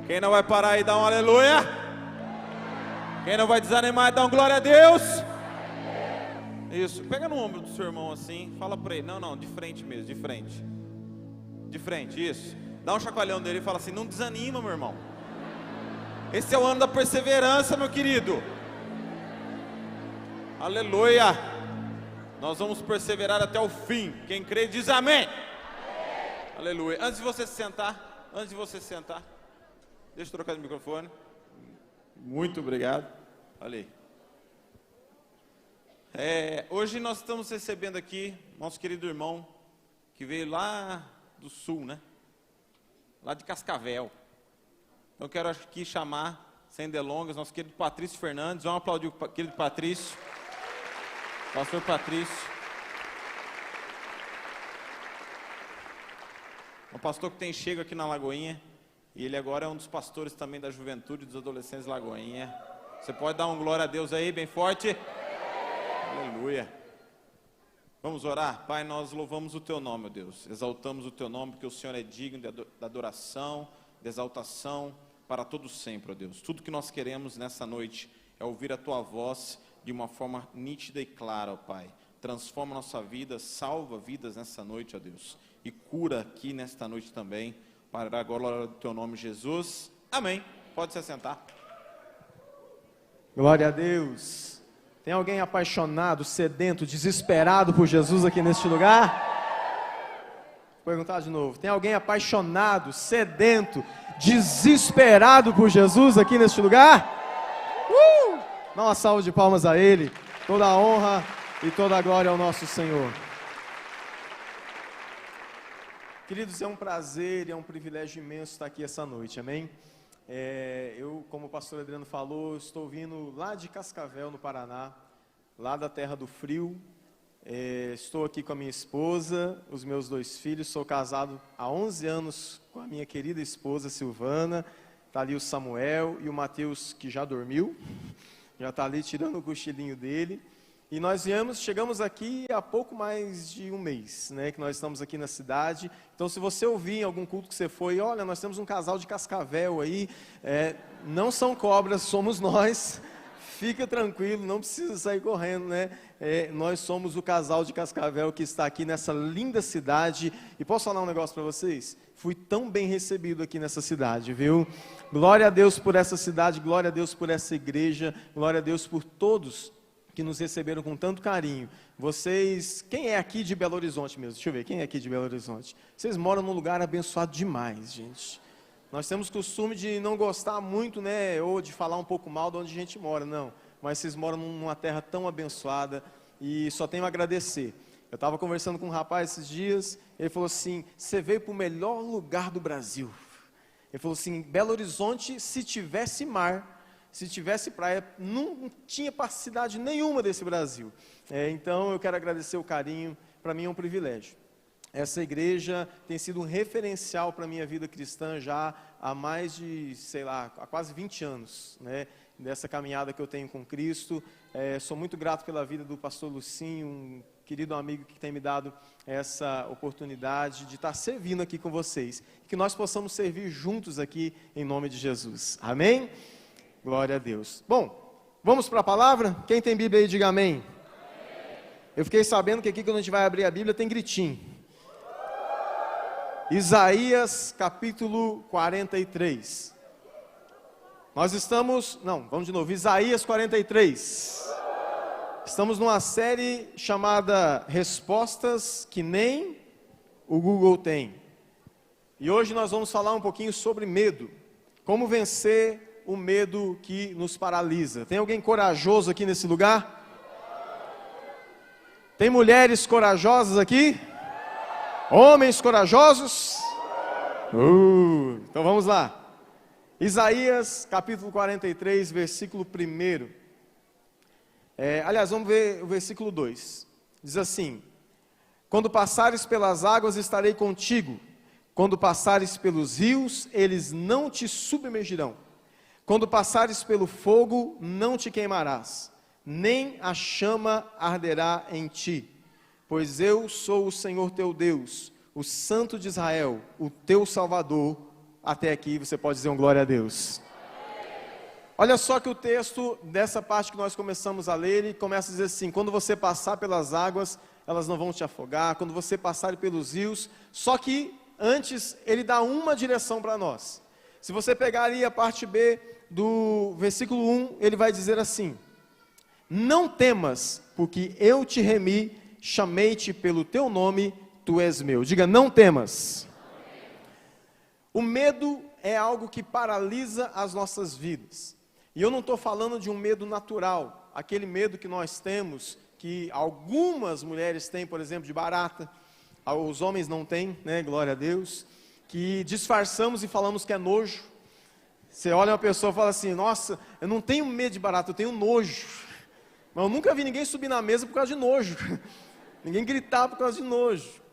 Quem não vai parar aí, dá um aleluia. Quem não vai desanimar, dá um glória a Deus. Isso, pega no ombro do seu irmão assim, fala pra ele, não, de frente mesmo, de frente. De frente, isso. Dá um chacoalhão dele e fala assim, não desanima, meu irmão. Esse é o ano da perseverança, meu querido. Aleluia. Nós vamos perseverar até o fim. Quem crê diz amém. Aleluia. Antes de você se sentar, deixa eu trocar de microfone. Muito obrigado. Olha aí. Hoje nós estamos recebendo aqui nosso querido irmão que veio lá do sul, né? Lá de Cascavel. Então eu quero aqui chamar, sem delongas, nosso querido Patrício Fernandes. Vamos aplaudir o querido Patrício. Pastor Patrício. Um pastor que tem chego aqui na Lagoinha. E ele agora é um dos pastores também da juventude dos adolescentes Lagoinha. Você pode dar um glória a Deus aí, bem forte? Aleluia. Vamos orar? Pai, nós louvamos o Teu nome, meu Deus. Exaltamos o Teu nome, porque o Senhor é digno da adoração, da exaltação para todo sempre, ó Deus. Tudo que nós queremos nessa noite é ouvir a Tua voz de uma forma nítida e clara, ó Pai. Transforma a nossa vida, salva vidas nessa noite, ó Deus. E cura aqui nesta noite também, para a glória do Teu nome, Jesus. Amém. Pode se assentar. Glória a Deus. Tem alguém apaixonado, sedento, desesperado por Jesus aqui neste lugar? Vou perguntar de novo. Tem alguém apaixonado, sedento, desesperado por Jesus aqui neste lugar? Dá uma salva de palmas a Ele. Toda a honra e toda a glória ao nosso Senhor. Queridos, é um prazer e é um privilégio imenso estar aqui essa noite, amém? Eu, como o pastor Adriano falou, estou vindo lá de Cascavel, no Paraná, lá da terra do frio. Estou aqui com a minha esposa, os meus 2 filhos. Sou casado há 11 anos com a minha querida esposa Silvana. Está ali o Samuel e o Mateus, que já dormiu, já está ali tirando o cochilinho dele. E nós chegamos aqui há pouco mais de um mês, né, que nós estamos aqui na cidade. Então, se você ouvir em algum culto que você foi, olha, nós temos um casal de Cascavel aí, não são cobras, somos nós, fica tranquilo, não precisa sair correndo, né? Nós somos o casal de Cascavel que está aqui nessa linda cidade. E posso falar um negócio para vocês? Fui tão bem recebido aqui nessa cidade, viu? Glória a Deus por essa cidade, glória a Deus por essa igreja, glória a Deus por todos que nos receberam com tanto carinho. Vocês, quem é aqui de Belo Horizonte mesmo? Deixa eu ver, quem é aqui de Belo Horizonte? Vocês moram num lugar abençoado demais, gente. Nós temos costume de não gostar muito, né, ou de falar um pouco mal de onde a gente mora, não. Mas vocês moram numa terra tão abençoada e só tenho a agradecer. Eu estava conversando com um rapaz esses dias, ele falou assim, você veio para o melhor lugar do Brasil. Ele falou assim, Belo Horizonte, se tivesse mar, se tivesse praia, não tinha cidade nenhuma desse Brasil. Então eu quero agradecer o carinho, para mim é um privilégio. Essa igreja tem sido um referencial para a minha vida cristã já há mais de, há quase 20 anos, né? Dessa caminhada que eu tenho com Cristo. Sou muito grato pela vida do pastor Lucinho, um querido amigo que tem me dado essa oportunidade de estar servindo aqui com vocês. Que nós possamos servir juntos aqui em nome de Jesus. Amém? Glória a Deus. Bom, vamos para a palavra? Quem tem Bíblia aí, diga amém. Eu fiquei sabendo que aqui quando a gente vai abrir a Bíblia tem gritinho. Isaías capítulo 43. Vamos de novo. Isaías 43. Estamos numa série chamada Respostas que nem o Google tem. E hoje nós vamos falar um pouquinho sobre medo. Como vencer o medo que nos paralisa. Tem alguém corajoso aqui nesse lugar? Tem mulheres corajosas aqui? Homens corajosos? Então vamos lá. Isaías capítulo 43, versículo 1. Aliás, vamos ver o versículo 2. Diz assim, quando passares pelas águas estarei contigo, quando passares pelos rios, eles não te submergirão. Quando passares pelo fogo, não te queimarás, nem a chama arderá em ti. Pois eu sou o Senhor teu Deus, o Santo de Israel, o teu Salvador. Até aqui você pode dizer um glória a Deus. Olha só que o texto dessa parte que nós começamos a ler, ele começa a dizer assim: quando você passar pelas águas, elas não vão te afogar, quando você passar pelos rios. Só que antes ele dá uma direção para nós. Se você pegar ali a parte B do versículo 1, ele vai dizer assim: não temas, porque eu te remi, chamei-te pelo teu nome, tu és meu. Diga, não temas. O medo é algo que paralisa as nossas vidas. E eu não estou falando de um medo natural, aquele medo que nós temos, que algumas mulheres têm, por exemplo, de barata, os homens não têm, né, glória a Deus, que disfarçamos e falamos que é nojo. Você olha uma pessoa e fala assim: nossa, eu não tenho medo de barata, eu tenho nojo. Mas eu nunca vi ninguém subir na mesa por causa de nojo, ninguém gritar por causa de nojo.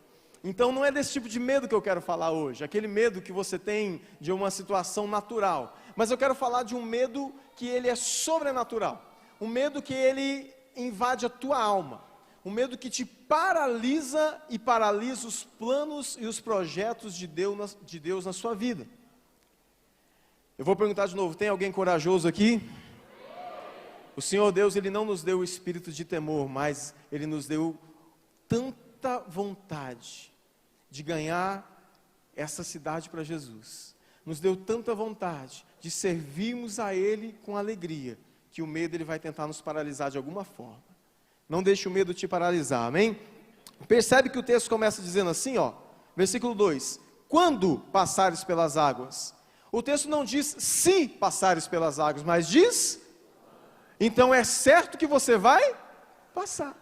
Então não é desse tipo de medo que eu quero falar hoje, aquele medo que você tem de uma situação natural. Mas eu quero falar de um medo que ele é sobrenatural, um medo que ele invade a tua alma, um medo que te paralisa e paralisa os planos e os projetos de Deus na sua vida. Eu vou perguntar de novo, tem alguém corajoso aqui? O Senhor Deus, Ele não nos deu o espírito de temor, mas Ele nos deu tanta vontade de ganhar essa cidade para Jesus. Nos deu tanta vontade de servirmos a Ele com alegria, que o medo ele vai tentar nos paralisar de alguma forma. Não deixe o medo te paralisar, amém? Percebe que o texto começa dizendo assim, ó, versículo 2, quando passares pelas águas. O texto não diz se passares pelas águas, mas diz, então é certo que você vai passar.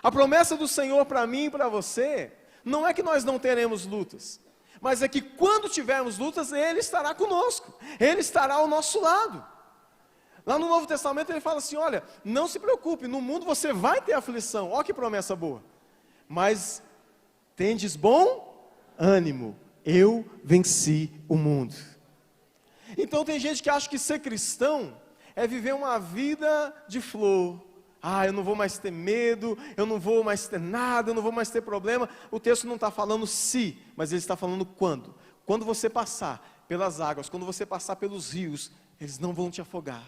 A promessa do Senhor para mim e para você, não é que nós não teremos lutas, mas é que quando tivermos lutas, Ele estará conosco, Ele estará ao nosso lado. Lá no Novo Testamento ele fala assim, olha, não se preocupe, no mundo você vai ter aflição, olha que promessa boa, mas tendes bom ânimo, eu venci o mundo. Então tem gente que acha que ser cristão é viver uma vida de flor. Eu não vou mais ter medo, eu não vou mais ter nada, eu não vou mais ter problema. O texto não está falando se, mas ele está falando quando. Quando você passar pelas águas, quando você passar pelos rios, eles não vão te afogar.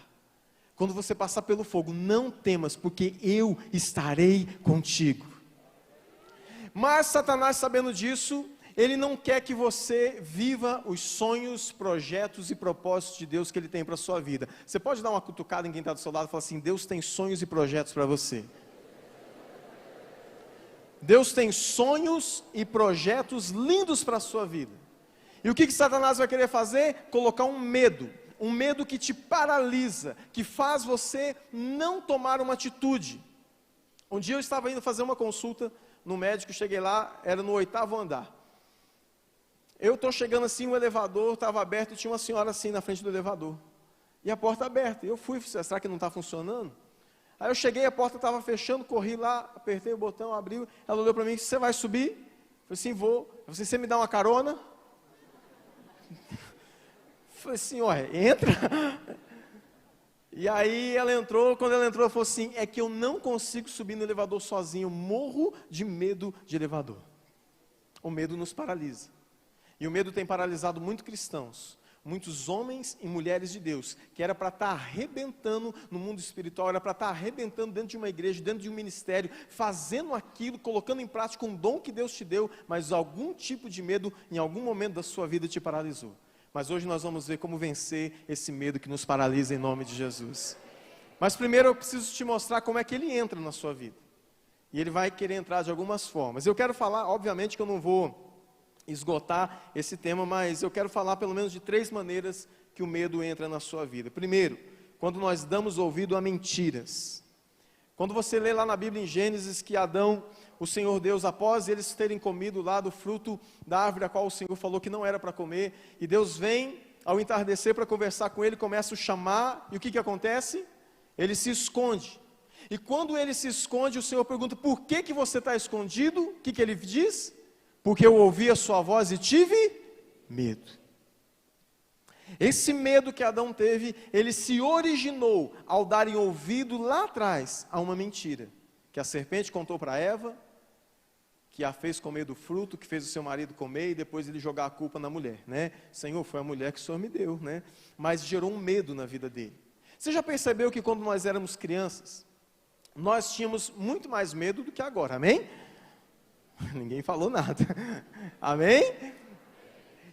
Quando você passar pelo fogo, não temas, porque eu estarei contigo. Mas Satanás, sabendo disso, ele não quer que você viva os sonhos, projetos e propósitos de Deus que Ele tem para a sua vida. Você pode dar uma cutucada em quem está do seu lado e falar assim, Deus tem sonhos e projetos para você. Deus tem sonhos e projetos lindos para a sua vida. E o que Satanás vai querer fazer? Colocar um medo que te paralisa, que faz você não tomar uma atitude. Um dia eu estava indo fazer uma consulta no médico, cheguei lá, era no 8º andar. Eu estou chegando assim, o elevador estava aberto e tinha uma senhora assim na frente do elevador. E a porta aberta. Eu fui, será que não está funcionando? Aí eu cheguei, a porta estava fechando, corri lá, apertei o botão, abriu. Ela olhou para mim, você vai subir? Eu falei assim, vou. Você me dá uma carona? Eu falei assim, olha, entra. E aí ela entrou, quando ela entrou, ela falou assim, é que eu não consigo subir no elevador sozinho, eu morro de medo de elevador. O medo nos paralisa. E o medo tem paralisado muitos cristãos, muitos homens e mulheres de Deus, que era para estar arrebentando no mundo espiritual, era para estar arrebentando dentro de uma igreja, dentro de um ministério, fazendo aquilo, colocando em prática um dom que Deus te deu, mas algum tipo de medo em algum momento da sua vida te paralisou. Mas hoje nós vamos ver como vencer esse medo que nos paralisa em nome de Jesus. Mas primeiro eu preciso te mostrar como é que ele entra na sua vida. E ele vai querer entrar de algumas formas. Eu quero falar, obviamente que eu não vou esgotar esse tema, mas eu quero falar pelo menos de 3 maneiras que o medo entra na sua vida. Primeiro, quando nós damos ouvido a mentiras. Quando você lê lá na Bíblia em Gênesis que Adão, o Senhor Deus, após eles terem comido lá do fruto da árvore a qual o Senhor falou que não era para comer, e Deus vem ao entardecer para conversar com ele, começa a chamar, e o que acontece? Ele se esconde. E quando ele se esconde, o Senhor pergunta, por que você está escondido? O que ele diz? Porque eu ouvi a sua voz e tive medo. Esse medo que Adão teve, ele se originou ao darem ouvido lá atrás a uma mentira, que a serpente contou para Eva, que a fez comer do fruto, que fez o seu marido comer e depois ele jogar a culpa na mulher, né? Senhor, foi a mulher que o Senhor me deu, né? Mas gerou um medo na vida dele. Você já percebeu que quando nós éramos crianças, nós tínhamos muito mais medo do que agora, amém? Ninguém falou nada, amém?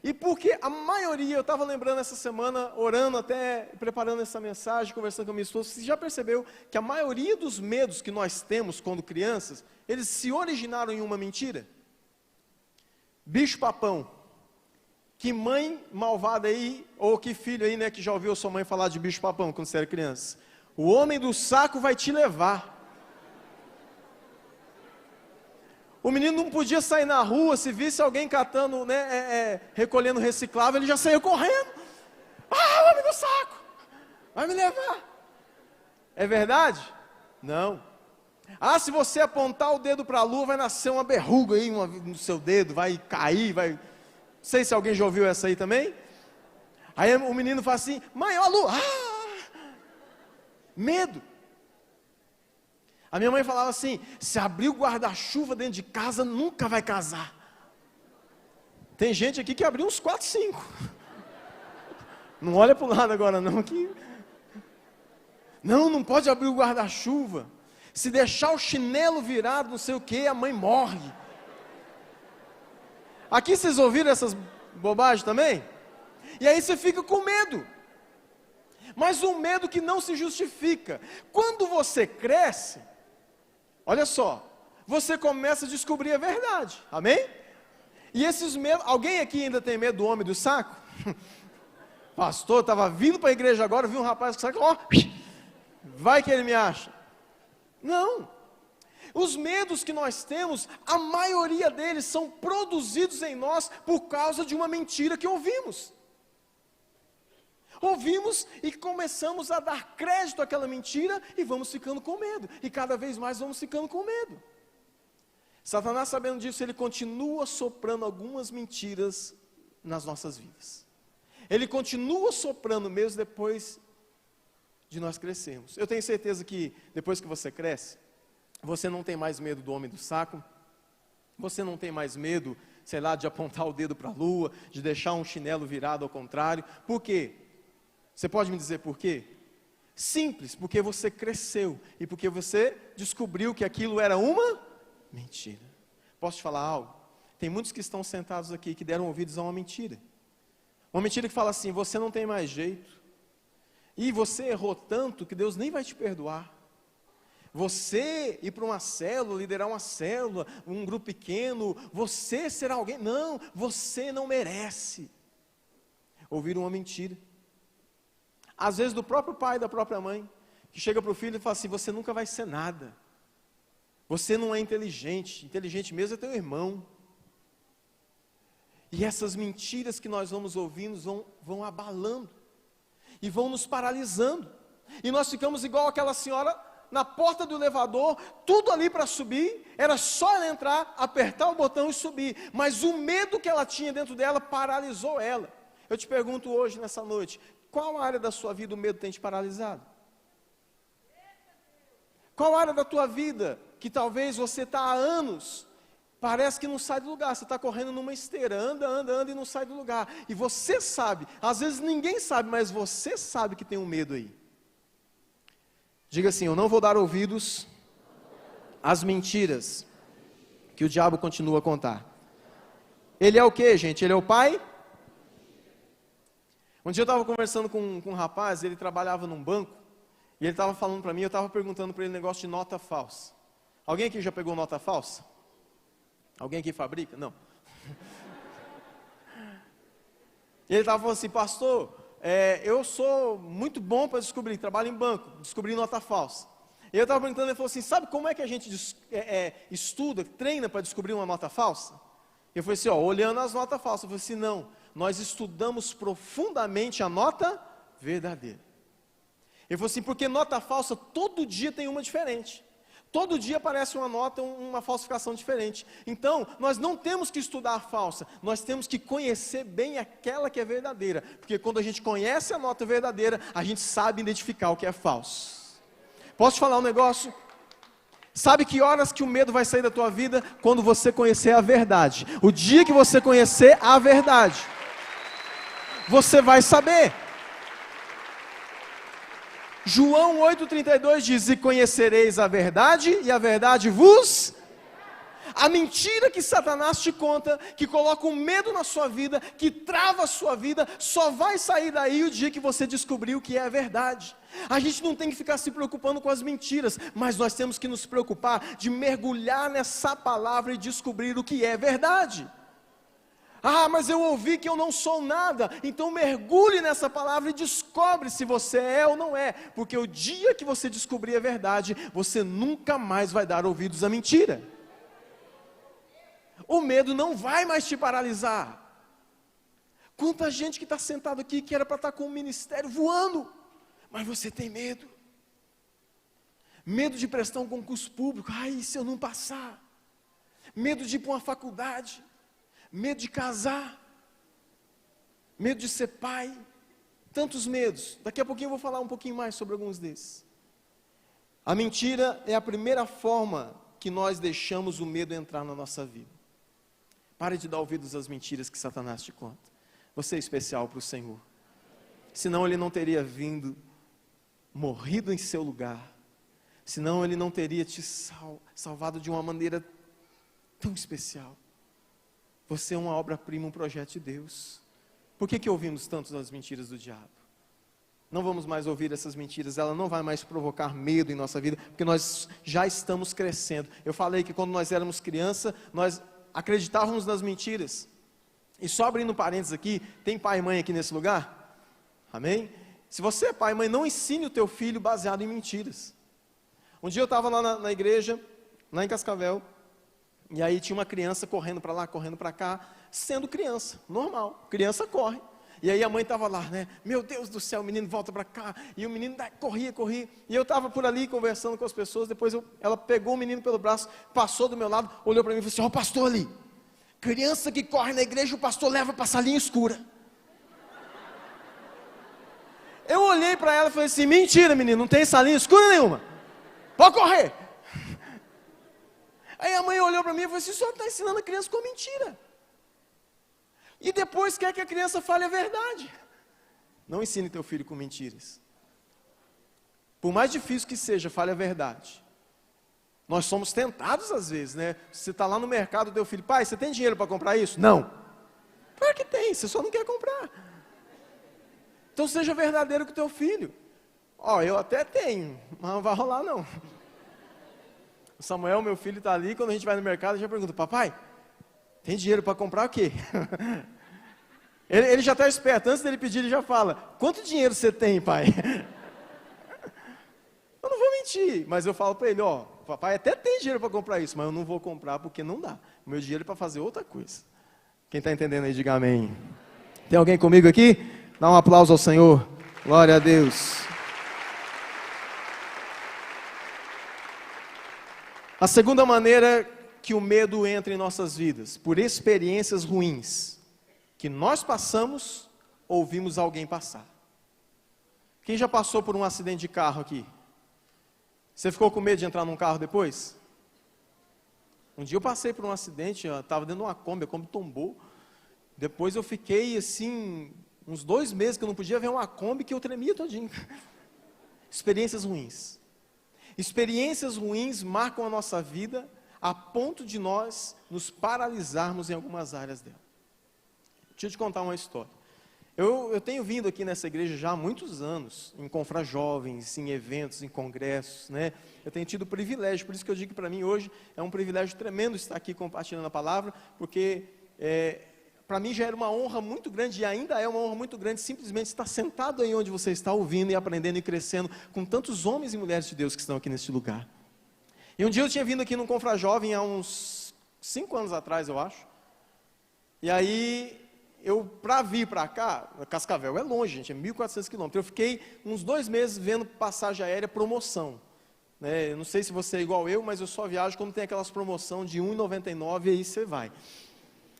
E porque a maioria, eu estava lembrando essa semana, orando até, preparando essa mensagem, conversando com a minha esposa, você já percebeu que a maioria dos medos que nós temos quando crianças, eles se originaram em uma mentira? Bicho papão. Que mãe malvada aí, ou que filho aí, né, que já ouviu sua mãe falar de bicho papão quando você era criança? O homem do saco vai te levar. O menino não podia sair na rua, se visse alguém catando, né, recolhendo reciclável, ele já saía correndo. Ah, homem do saco, vai me levar. É verdade? Não. Ah, se você apontar o dedo para a lua, vai nascer uma verruga aí no seu dedo, vai cair, vai... Não sei se alguém já ouviu essa aí também. Aí o menino fala assim, mãe, ó a lua. Ah! Medo. A minha mãe falava assim, se abrir o guarda-chuva dentro de casa, nunca vai casar. Tem gente aqui que abriu uns 4, 5. Não olha para o lado agora não, que... Não pode abrir o guarda-chuva. Se deixar o chinelo virado, não sei o que, a mãe morre. Aqui vocês ouviram essas bobagens também? E aí você fica com medo. Mas um medo que não se justifica. Quando você cresce, olha só, você começa a descobrir a verdade, amém? E esses medos, alguém aqui ainda tem medo do homem do saco? Pastor, estava vindo para a igreja agora, vi um rapaz com saco, ó, vai que ele me acha. Não, os medos que nós temos, a maioria deles são produzidos em nós por causa de uma mentira que ouvimos. Ouvimos e começamos a dar crédito àquela mentira e vamos ficando com medo. E cada vez mais vamos ficando com medo. Satanás, sabendo disso, ele continua soprando algumas mentiras nas nossas vidas. Ele continua soprando mesmo depois de nós crescermos. Eu tenho certeza que depois que você cresce, você não tem mais medo do homem do saco, você não tem mais medo, sei lá, de apontar o dedo para a lua, de deixar um chinelo virado ao contrário. Por quê? Você pode me dizer por quê? Simples, porque você cresceu e porque você descobriu que aquilo era uma mentira. Posso te falar algo? Tem muitos que estão sentados aqui que deram ouvidos a uma mentira. Uma mentira que fala assim, você não tem mais jeito. E você errou tanto que Deus nem vai te perdoar. Você ir para uma célula, liderar uma célula, um grupo pequeno, você será alguém. Não, você não merece. Ouvir uma mentira. Às vezes do próprio pai, da própria mãe, que chega para o filho e fala assim, você nunca vai ser nada. Você não é inteligente, inteligente mesmo é teu irmão. E essas mentiras que nós vamos ouvindo vão abalando. E vão nos paralisando. E nós ficamos igual aquela senhora na porta do elevador, tudo ali para subir, era só ela entrar, apertar o botão e subir. Mas o medo que ela tinha dentro dela paralisou ela. Eu te pergunto hoje, nessa noite, qual área da sua vida o medo tem te paralisado? Qual área da tua vida que talvez você está há anos, parece que não sai do lugar, você está correndo numa esteira, anda e não sai do lugar. E você sabe, às vezes ninguém sabe, mas você sabe que tem um medo aí. Diga assim, eu não vou dar ouvidos às mentiras que o diabo continua a contar. Ele é o que, gente? Ele é o pai? Um dia eu estava conversando com um rapaz, ele trabalhava num banco, e ele estava falando para mim, eu estava perguntando para ele um negócio de nota falsa. Alguém aqui já pegou nota falsa? Alguém aqui fabrica? Não. E ele estava falando assim, pastor, eu sou muito bom para descobrir, trabalho em banco, descobrir nota falsa. E eu estava perguntando, ele falou assim, sabe como é que a gente estuda, treina para descobrir uma nota falsa? Eu falei assim, olhando as notas falsas. Eu falei assim, não, nós estudamos profundamente a nota verdadeira. Ele falou assim, porque nota falsa, todo dia tem uma diferente. Todo dia aparece uma nota, uma falsificação diferente. Então, nós não temos que estudar a falsa, nós temos que conhecer bem aquela que é verdadeira. Porque quando a gente conhece a nota verdadeira, a gente sabe identificar o que é falso. Posso te falar um negócio? Sabe que horas que o medo vai sair da tua vida? Quando você conhecer a verdade. O dia que você conhecer a verdade, você vai saber. João 8,32 diz: e conhecereis a verdade, e a verdade vos... A mentira que Satanás te conta, que coloca um medo na sua vida, que trava a sua vida, só vai sair daí o dia que você descobrir o que é a verdade. A gente não tem que ficar se preocupando com as mentiras, mas nós temos que nos preocupar de mergulhar nessa palavra e descobrir o que é verdade. Ah, mas eu ouvi que eu não sou nada. Então mergulhe nessa palavra e descobre se você é ou não é, porque o dia que você descobrir a verdade, você nunca mais vai dar ouvidos à mentira. O medo não vai mais te paralisar. Quanta gente que está sentado aqui que era para estar com o ministério voando, mas você tem medo. Medo de prestar um concurso público. Ai, se eu não passar. Medo de ir para uma faculdade. Medo de casar. Medo de ser pai. Tantos medos. Daqui a pouquinho eu vou falar um pouquinho mais sobre alguns desses. A mentira é a primeira forma que nós deixamos o medo entrar na nossa vida. Pare de dar ouvidos às mentiras que Satanás te conta. Você é especial para o Senhor. Senão Ele não teria vindo, morrido em seu lugar. Senão Ele não teria te salvado de uma maneira tão especial. Você é uma obra-prima, um projeto de Deus. Por que ouvimos tanto as mentiras do diabo? Não vamos mais ouvir essas mentiras, ela não vai mais provocar medo em nossa vida, porque nós já estamos crescendo. Eu falei que quando nós éramos criança, nós acreditávamos nas mentiras. E só abrindo parênteses aqui, tem pai e mãe aqui nesse lugar? Amém? Se você é pai e mãe, não ensine o teu filho baseado em mentiras. Um dia eu estava lá na igreja, lá em Cascavel, e aí tinha uma criança correndo para lá, correndo para cá, sendo criança, normal, criança corre. E aí a mãe estava lá, né? Meu Deus do céu, o menino volta para cá. E o menino corria. E eu estava por ali conversando com as pessoas. Depois ela pegou o menino pelo braço, passou do meu lado, olhou para mim e falou assim: ó, o pastor ali. Criança que corre na igreja, o pastor leva para a salinha escura. Eu olhei para ela e falei assim: mentira, menino, não tem salinha escura nenhuma. Pode correr. Aí a mãe olhou para mim e falou assim: o senhor está ensinando a criança com mentira. E depois quer que a criança fale a verdade. Não ensine teu filho com mentiras. Por mais difícil que seja, fale a verdade. Nós somos tentados às vezes, né? Você está lá no mercado, teu filho: pai, você tem dinheiro para comprar isso? Não. Claro que tem, você só não quer comprar. Então seja verdadeiro com teu filho. Ó, eu até tenho, mas não vai rolar não. O Samuel, meu filho, está ali, quando a gente vai no mercado, já pergunta: papai, tem dinheiro para comprar o quê? Ele já está esperto, antes dele pedir, ele já fala: quanto dinheiro você tem, pai? Eu não vou mentir, mas eu falo para ele: ó, papai até tem dinheiro para comprar isso, mas eu não vou comprar porque não dá. O meu dinheiro é para fazer outra coisa. Quem está entendendo aí, diga amém. Tem alguém comigo aqui? Dá um aplauso ao Senhor. Glória a Deus. A segunda maneira que o medo entra em nossas vidas, por experiências ruins, que nós passamos ou vimos alguém passar. Quem já passou por um acidente de carro aqui? Você ficou com medo de entrar num carro depois? Um dia eu passei por um acidente, eu estava dentro de uma Kombi, a Kombi tombou. Depois eu fiquei assim, uns 2 meses que eu não podia ver uma Kombi, que eu tremia todinho. Experiências ruins. Experiências ruins marcam a nossa vida a ponto de nós nos paralisarmos em algumas áreas dela. Deixa eu te contar uma história. Eu tenho vindo aqui nessa igreja já há muitos anos, em confrajovens, em eventos, em congressos, né? Eu tenho tido privilégio, por isso que eu digo que para mim hoje é um privilégio tremendo estar aqui compartilhando a palavra, porque para mim já era uma honra muito grande, e ainda é uma honra muito grande, simplesmente estar sentado aí onde você está ouvindo e aprendendo e crescendo, com tantos homens e mulheres de Deus que estão aqui neste lugar. E um dia eu tinha vindo aqui num confrajovem, há uns 5 anos atrás, eu acho, e aí para vir para cá, Cascavel é longe, gente, é 1.400 quilômetros, eu fiquei uns 2 meses vendo passagem aérea promoção, né? Eu não sei se você é igual eu, mas eu só viajo quando tem aquelas promoção de R$1,99 e aí você vai.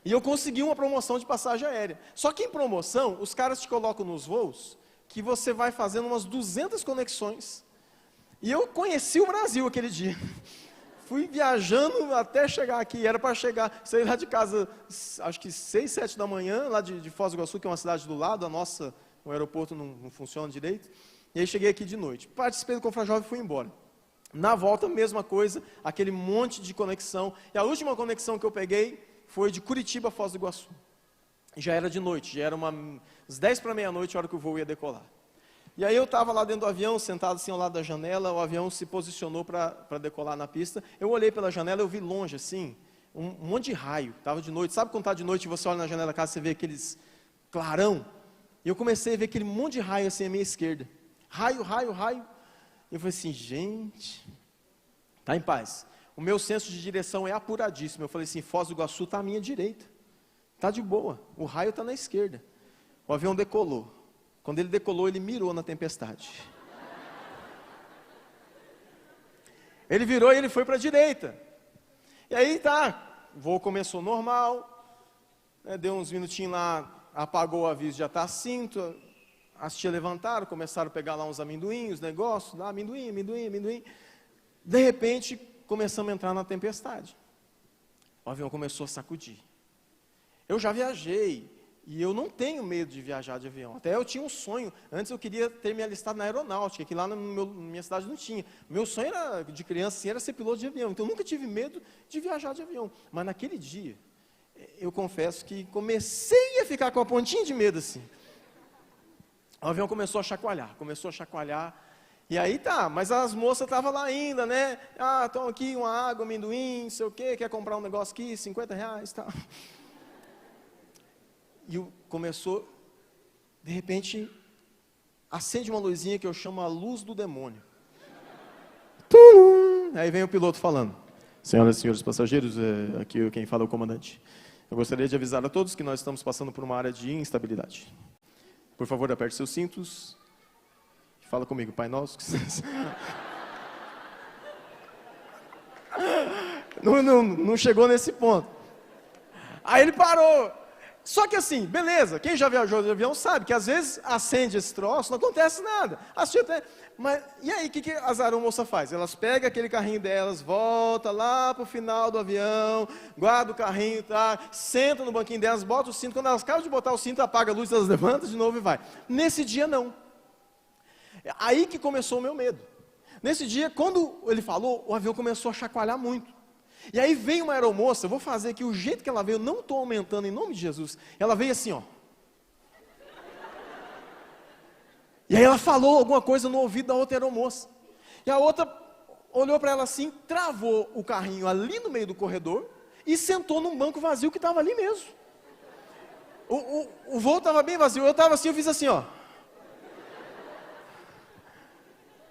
E eu consegui uma promoção de passagem aérea, só que em promoção, os caras te colocam nos voos, que você vai fazendo umas 200 conexões, e eu conheci o Brasil aquele dia, fui viajando até chegar aqui. Era para chegar, saí lá de casa, acho que 6, 7 da manhã, lá de Foz do Iguaçu, que é uma cidade do lado, o aeroporto não funciona direito. E aí cheguei aqui de noite. Participei do Confrajovem e fui embora. Na volta, mesma coisa, aquele monte de conexão. E a última conexão que eu peguei foi de Curitiba a Foz do Iguaçu. Já era de noite, já era umas 10 para meia-noite, a hora que o voo ia decolar. E aí eu estava lá dentro do avião, sentado assim ao lado da janela, o avião se posicionou para decolar na pista. Eu olhei pela janela, eu vi longe assim, um monte de raio, estava de noite. Sabe quando está de noite e você olha na janela da casa, você vê aqueles clarão? E eu comecei a ver aquele monte de raio assim à minha esquerda. Raio, raio, raio. E eu falei assim, gente, está em paz. O meu senso de direção é apuradíssimo. Eu falei assim, Foz do Iguaçu está à minha direita. Está de boa, o raio está na esquerda. O avião decolou. Quando ele decolou, ele mirou na tempestade. Ele virou e ele foi para a direita. E aí tá, o voo começou normal, né, deu uns minutinhos lá, apagou o aviso, já está cinto. As tias levantaram, começaram a pegar lá uns amendoim, os negócios, lá, amendoim, amendoim, amendoim. De repente, começamos a entrar na tempestade. O avião começou a sacudir. Eu já viajei, e eu não tenho medo de viajar de avião. Até eu tinha um sonho, antes eu queria ter me alistado na aeronáutica, que lá na minha cidade não tinha. Meu sonho era, de criança assim, era ser piloto de avião, então eu nunca tive medo de viajar de avião. Mas naquele dia, eu confesso que comecei a ficar com a pontinha de medo assim. O avião começou a chacoalhar, e aí tá, mas as moças estavam lá ainda, né? Ah, estão aqui uma água, amendoim, não sei o quê, quer comprar um negócio aqui, R$50, tá. E começou, de repente, acende uma luzinha que eu chamo a luz do demônio. Aí vem o piloto falando, senhoras e senhores passageiros, aqui quem fala é o comandante. Eu gostaria de avisar a todos que nós estamos passando por uma área de instabilidade. Por favor, aperte seus cintos. Fala comigo, Pai Nosso. Não chegou nesse ponto. Aí ele parou. Só que assim, beleza, quem já viajou de avião sabe que às vezes acende esse troço, não acontece nada. Mas, e aí, o que as aeromoças fazem? Elas pegam aquele carrinho delas, volta lá para o final do avião, guarda o carrinho, tá, senta no banquinho delas, bota o cinto. Quando elas acabam de botar o cinto, apaga a luz, elas levantam de novo e vai. Nesse dia, não. Aí que começou o meu medo. Nesse dia, quando ele falou, o avião começou a chacoalhar muito. E aí veio uma aeromoça, eu vou fazer aqui o jeito que ela veio, eu não estou aumentando em nome de Jesus. Ela veio assim, ó. E aí ela falou alguma coisa no ouvido da outra aeromoça. E a outra olhou para ela assim, travou o carrinho ali no meio do corredor e sentou num banco vazio que estava ali mesmo. O voo estava bem vazio, eu estava assim, eu fiz assim, ó.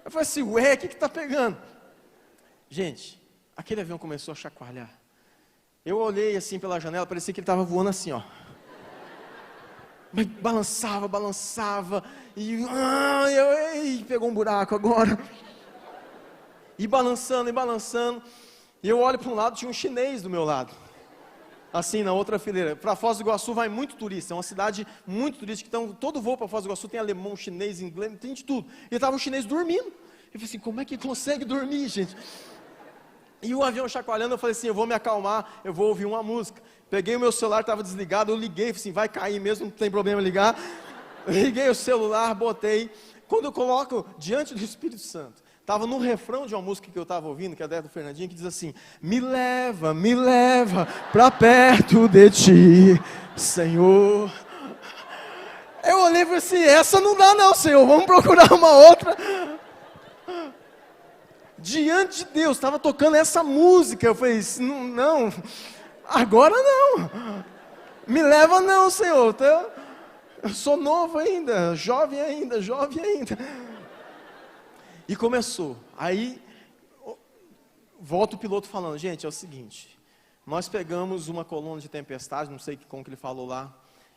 Eu falei assim, ué, o que está pegando? Gente, aquele avião começou a chacoalhar. Eu olhei assim pela janela, parecia que ele estava voando assim, ó. Balançava, e pegou um buraco agora. E balançando, e eu olho para um lado, tinha um chinês do meu lado. Assim, na outra fileira. Para Foz do Iguaçu vai muito turista, é uma cidade muito turística, então todo voo para Foz do Iguaçu tem alemão, chinês, inglês, tem de tudo. E estava o chinês dormindo. Eu falei assim, como é que consegue dormir, gente? E o avião chacoalhando, eu falei assim, eu vou me acalmar, eu vou ouvir uma música. Peguei o meu celular, estava desligado, eu liguei, falei assim, vai cair mesmo, não tem problema ligar. Liguei o celular, botei. Quando eu coloco diante do Espírito Santo, estava no refrão de uma música que eu estava ouvindo, que é do Fernandinho, que diz assim, me leva para perto de ti, Senhor. Eu olhei e falei assim, essa não dá não, Senhor, vamos procurar uma outra. Diante de Deus, estava tocando essa música, eu falei, não, agora não, me leva não, Senhor, eu sou novo ainda, jovem ainda, e começou, aí, volta o piloto falando, gente, é o seguinte, nós pegamos uma coluna de tempestade, não sei como que ele falou lá,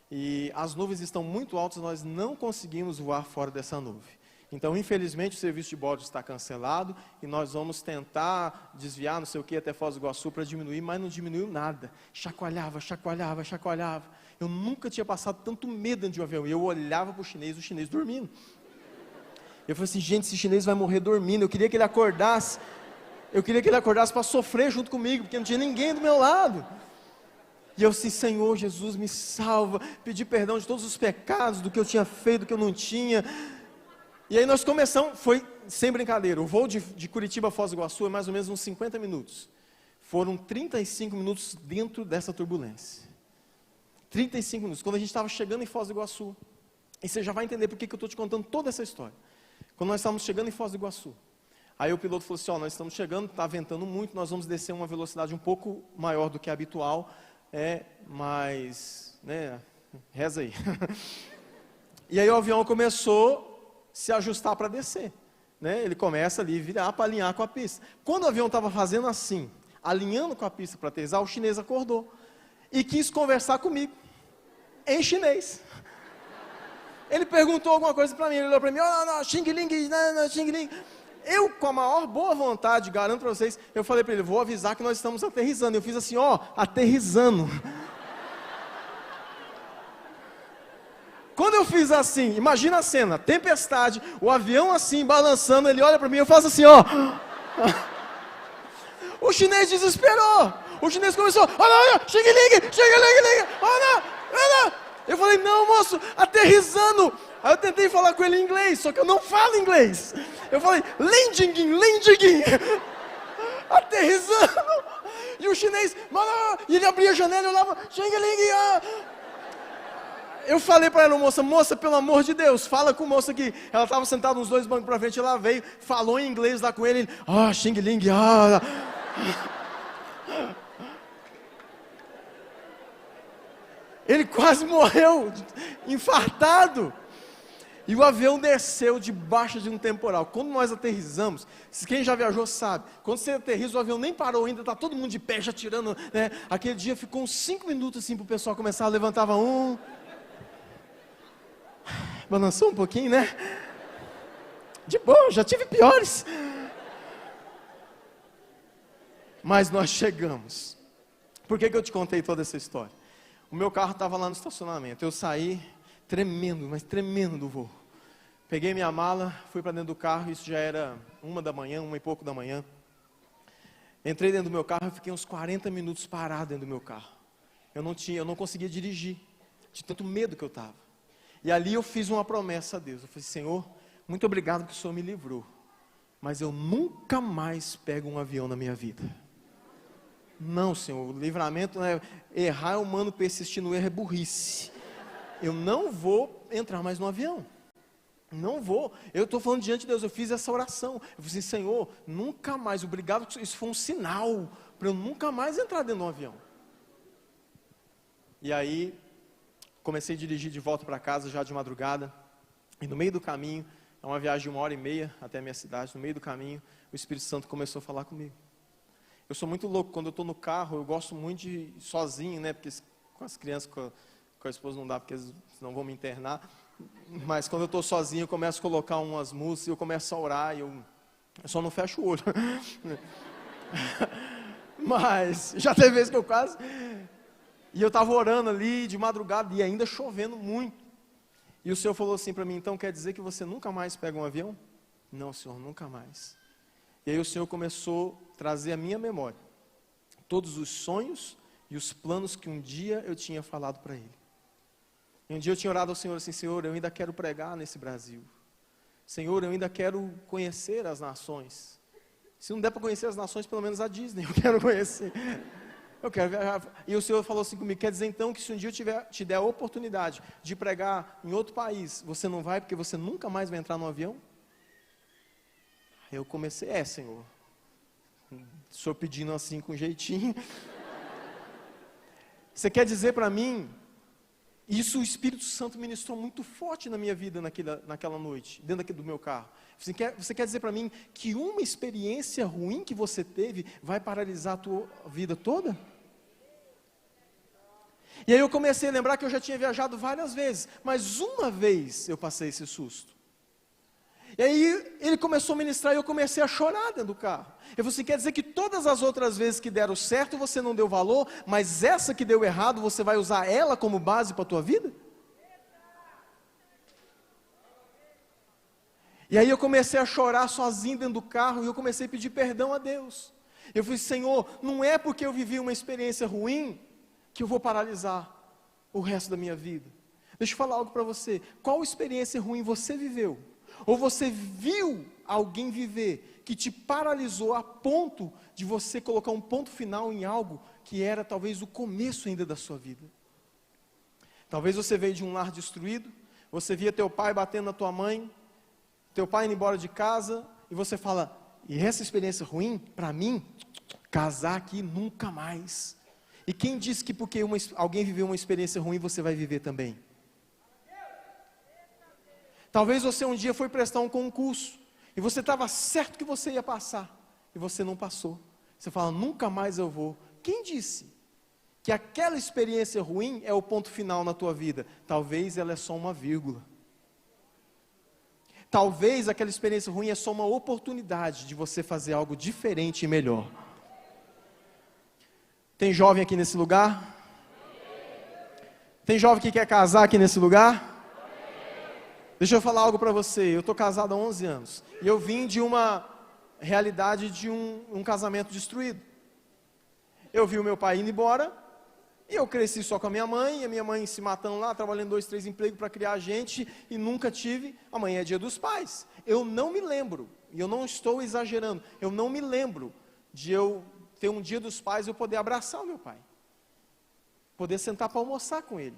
e as nuvens estão muito altas, nós não conseguimos voar fora dessa nuvem. Então, infelizmente, o serviço de bordo está cancelado e nós vamos tentar desviar, não sei o que, até Foz do Iguaçu para diminuir, mas não diminuiu nada. Chacoalhava. Eu nunca tinha passado tanto medo dentro de um avião. E eu olhava para o chinês dormindo. Eu falei assim, gente, esse chinês vai morrer dormindo. Eu queria que ele acordasse. Eu queria que ele acordasse para sofrer junto comigo, porque não tinha ninguém do meu lado. E eu assim, Senhor Jesus, me salva, pedi perdão de todos os pecados, do que eu tinha feito, do que eu não tinha. E aí nós começamos, foi sem brincadeira, o voo de Curitiba a Foz do Iguaçu é mais ou menos uns 50 minutos. Foram 35 minutos dentro dessa turbulência. 35 minutos, quando a gente estava chegando em Foz do Iguaçu. E você já vai entender por que eu estou te contando toda essa história. Quando nós estávamos chegando em Foz do Iguaçu, aí o piloto falou assim, nós estamos chegando, está ventando muito, nós vamos descer uma velocidade um pouco maior do que a habitual, mas, né, reza aí. E aí o avião começou a se ajustar para descer, né, ele começa ali a virar para alinhar com a pista. Quando o avião estava fazendo assim, alinhando com a pista para aterrissar, o chinês acordou e quis conversar comigo, em chinês. Ele perguntou alguma coisa para mim, ele olhou para mim, não, xing ling, xing ling. Eu, com a maior boa vontade, garanto para vocês, eu falei para ele, vou avisar que nós estamos aterrissando. Eu fiz assim, aterrissando. Quando eu fiz assim, imagina a cena, tempestade, o avião assim, balançando, ele olha para mim, eu faço assim, O chinês desesperou. O chinês começou, xing ling, não. Eu falei, não, moço, aterrissando. Aí eu tentei falar com ele em inglês, só que eu não falo inglês. Eu falei, landing, aterrissando. E o chinês, e ele abria a janela e eu olhava, eu falei para ela, moça, pelo amor de Deus, fala com o moço aqui. Ela estava sentada uns 2 bancos para frente, ela veio, falou em inglês lá com ele, xing ling, Ele quase morreu, infartado. E o avião desceu debaixo de um temporal. Quando nós aterrissamos, quem já viajou sabe, quando você aterrissa, o avião nem parou ainda, está todo mundo de pé, já tirando, né? Aquele dia ficou uns 5 minutos assim, para o pessoal começar, levantava balançou um pouquinho, né? De boa, já tive piores. Mas nós chegamos. Por que eu te contei toda essa história? O meu carro estava lá no estacionamento, eu saí tremendo, mas tremendo do voo. Peguei minha mala, fui para dentro do carro, isso já era 1 da manhã, 1 e pouco da manhã. Entrei dentro do meu carro e fiquei uns 40 minutos parado dentro do meu carro. Eu não conseguia dirigir, de tanto medo que eu estava. E ali eu fiz uma promessa a Deus, eu falei, Senhor, muito obrigado que o Senhor me livrou, mas eu nunca mais pego um avião na minha vida. Não, Senhor, o livramento, errar é humano, persistir no erro é burrice. Eu não vou entrar mais no avião. Não vou. Eu estou falando diante de Deus, eu fiz essa oração. Eu falei assim, Senhor, nunca mais, obrigado, isso foi um sinal para eu nunca mais entrar dentro de um avião. E aí, comecei a dirigir de volta para casa já de madrugada. E no meio do caminho, é uma viagem de 1h30 até a minha cidade, no meio do caminho, o Espírito Santo começou a falar comigo. Eu sou muito louco, quando eu estou no carro, eu gosto muito de ir sozinho, né? Porque com as crianças, com a esposa não dá, porque eles não vão me internar. Mas quando eu estou sozinho, eu começo a colocar umas músicas, eu começo a orar, eu só não fecho o olho. Mas já teve vezes que eu quase... E eu estava orando ali de madrugada e ainda chovendo muito. E o Senhor falou assim para mim, então quer dizer que você nunca mais pega um avião? Não, Senhor, nunca mais. E aí o Senhor começou a trazer à minha memória todos os sonhos e os planos que um dia eu tinha falado para Ele. E um dia eu tinha orado ao Senhor assim, Senhor, eu ainda quero pregar nesse Brasil. Senhor, eu ainda quero conhecer as nações. Se não der para conhecer as nações, pelo menos a Disney, eu quero conhecer. Eu quero viajar. E o Senhor falou assim comigo, quer dizer então que se um dia eu te der a oportunidade de pregar em outro país, você não vai porque você nunca mais vai entrar no avião? Aí eu comecei, Senhor, o Senhor pedindo assim com jeitinho. Você quer dizer para mim, isso o Espírito Santo ministrou muito forte na minha vida naquela noite, dentro do meu carro. Você quer dizer para mim que uma experiência ruim que você teve vai paralisar a tua vida toda? E aí eu comecei a lembrar que eu já tinha viajado várias vezes, mas uma vez eu passei esse susto. E aí ele começou a ministrar e eu comecei a chorar dentro do carro. Eu falei assim, quer dizer que todas as outras vezes que deram certo você não deu valor, mas essa que deu errado você vai usar ela como base para a tua vida? E aí eu comecei a chorar sozinho dentro do carro e eu comecei a pedir perdão a Deus. Eu falei, Senhor, não é porque eu vivi uma experiência ruim que eu vou paralisar o resto da minha vida. Deixa eu falar algo para você. Qual experiência ruim você viveu? Ou você viu alguém viver que te paralisou a ponto de você colocar um ponto final em algo que era talvez o começo ainda da sua vida? Talvez você veio de um lar destruído, você via teu pai batendo na tua mãe, teu pai indo embora de casa, e você fala, e essa experiência ruim, para mim, casar aqui nunca mais. E quem disse que porque alguém viveu uma experiência ruim, você vai viver também? Talvez você um dia foi prestar um concurso, e você estava certo que você ia passar, e você não passou. Você fala, nunca mais eu vou. Quem disse que aquela experiência ruim é o ponto final na tua vida? Talvez ela é só uma vírgula. Talvez aquela experiência ruim é só uma oportunidade de você fazer algo diferente e melhor. Tem jovem aqui nesse lugar? Tem jovem que quer casar aqui nesse lugar? Deixa eu falar algo para você. Eu estou casado há 11 anos. E eu vim de uma realidade de um casamento destruído. Eu vi o meu pai indo embora. E eu cresci só com a minha mãe, e a minha mãe se matando lá, trabalhando 2, 3 empregos para criar a gente, e nunca tive. Amanhã é dia dos pais. Eu não me lembro, e eu não estou exagerando, eu não me lembro de eu ter um dia dos pais e eu poder abraçar o meu pai. Poder sentar para almoçar com ele.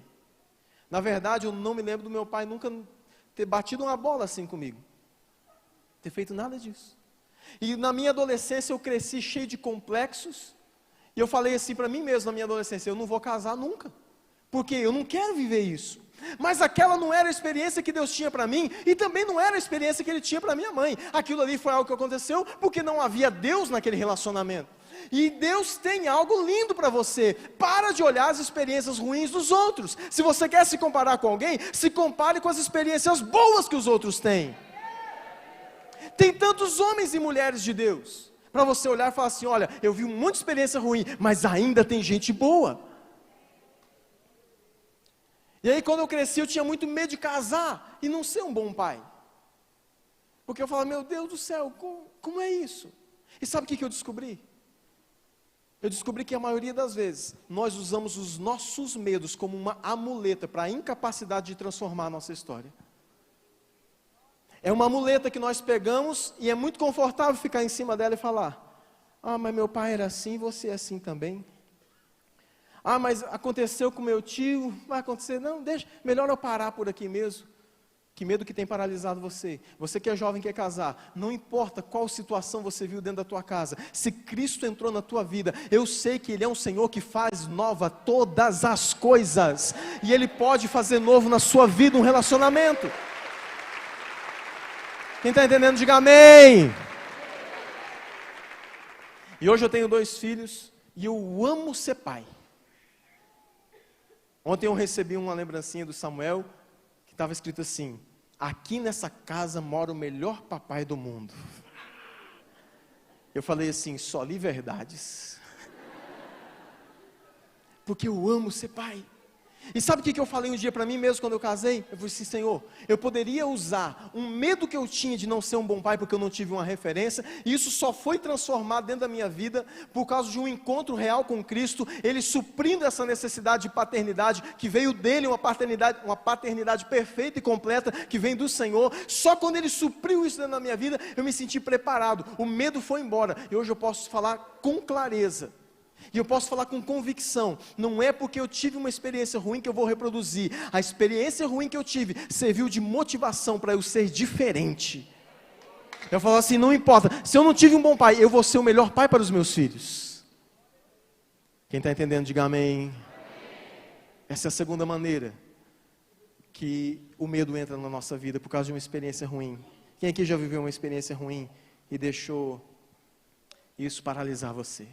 Na verdade, eu não me lembro do meu pai nunca ter batido uma bola assim comigo. Ter feito nada disso. E na minha adolescência eu cresci cheio de complexos. E eu falei assim para mim mesmo na minha adolescência, eu não vou casar nunca, porque eu não quero viver isso. Mas aquela não era a experiência que Deus tinha para mim, e também não era a experiência que Ele tinha para minha mãe. Aquilo ali foi algo que aconteceu, porque não havia Deus naquele relacionamento. E Deus tem algo lindo para você. Para de olhar as experiências ruins dos outros. Se você quer se comparar com alguém, se compare com as experiências boas que os outros têm. Tem tantos homens e mulheres de Deus para você olhar e falar assim, olha, eu vi um monte de experiência ruim, mas ainda tem gente boa. E aí quando eu cresci, eu tinha muito medo de casar e não ser um bom pai. Porque eu falava, meu Deus do céu, como é isso? E sabe o que eu descobri? Eu descobri que a maioria das vezes, nós usamos os nossos medos como uma amuleta para a incapacidade de transformar a nossa história. É uma muleta que nós pegamos e é muito confortável ficar em cima dela e falar, mas meu pai era assim, você é assim também. Mas aconteceu com meu tio, vai acontecer, não, deixa, melhor eu parar por aqui mesmo. Que medo que tem paralisado você. Você que é jovem, quer casar, não importa qual situação você viu dentro da tua casa, se Cristo entrou na tua vida, eu sei que Ele é um Senhor que faz nova todas as coisas, e Ele pode fazer novo na sua vida um relacionamento. Quem está entendendo, diga amém. E hoje eu tenho 2 filhos, e eu amo ser pai. Ontem eu recebi uma lembrancinha do Samuel, que estava escrito assim, aqui nessa casa mora o melhor papai do mundo. Eu falei assim, só li verdades. Porque eu amo ser pai. E sabe o que eu falei um dia para mim mesmo quando eu casei? Eu falei assim, Senhor, eu poderia usar um medo que eu tinha de não ser um bom pai porque eu não tive uma referência, e isso só foi transformado dentro da minha vida por causa de um encontro real com Cristo, Ele suprindo essa necessidade de paternidade, que veio dEle, uma paternidade perfeita e completa, que vem do Senhor. Só quando Ele supriu isso dentro da minha vida, eu me senti preparado, o medo foi embora, e hoje eu posso falar com clareza. E eu posso falar com convicção, não é porque eu tive uma experiência ruim que eu vou reproduzir. A experiência ruim que eu tive serviu de motivação para eu ser diferente. Eu falo assim, não importa, se eu não tive um bom pai, eu vou ser o melhor pai para os meus filhos. Quem está entendendo, diga amém. Essa é a segunda maneira que o medo entra na nossa vida, por causa de uma experiência ruim. Quem aqui já viveu uma experiência ruim e deixou isso paralisar você?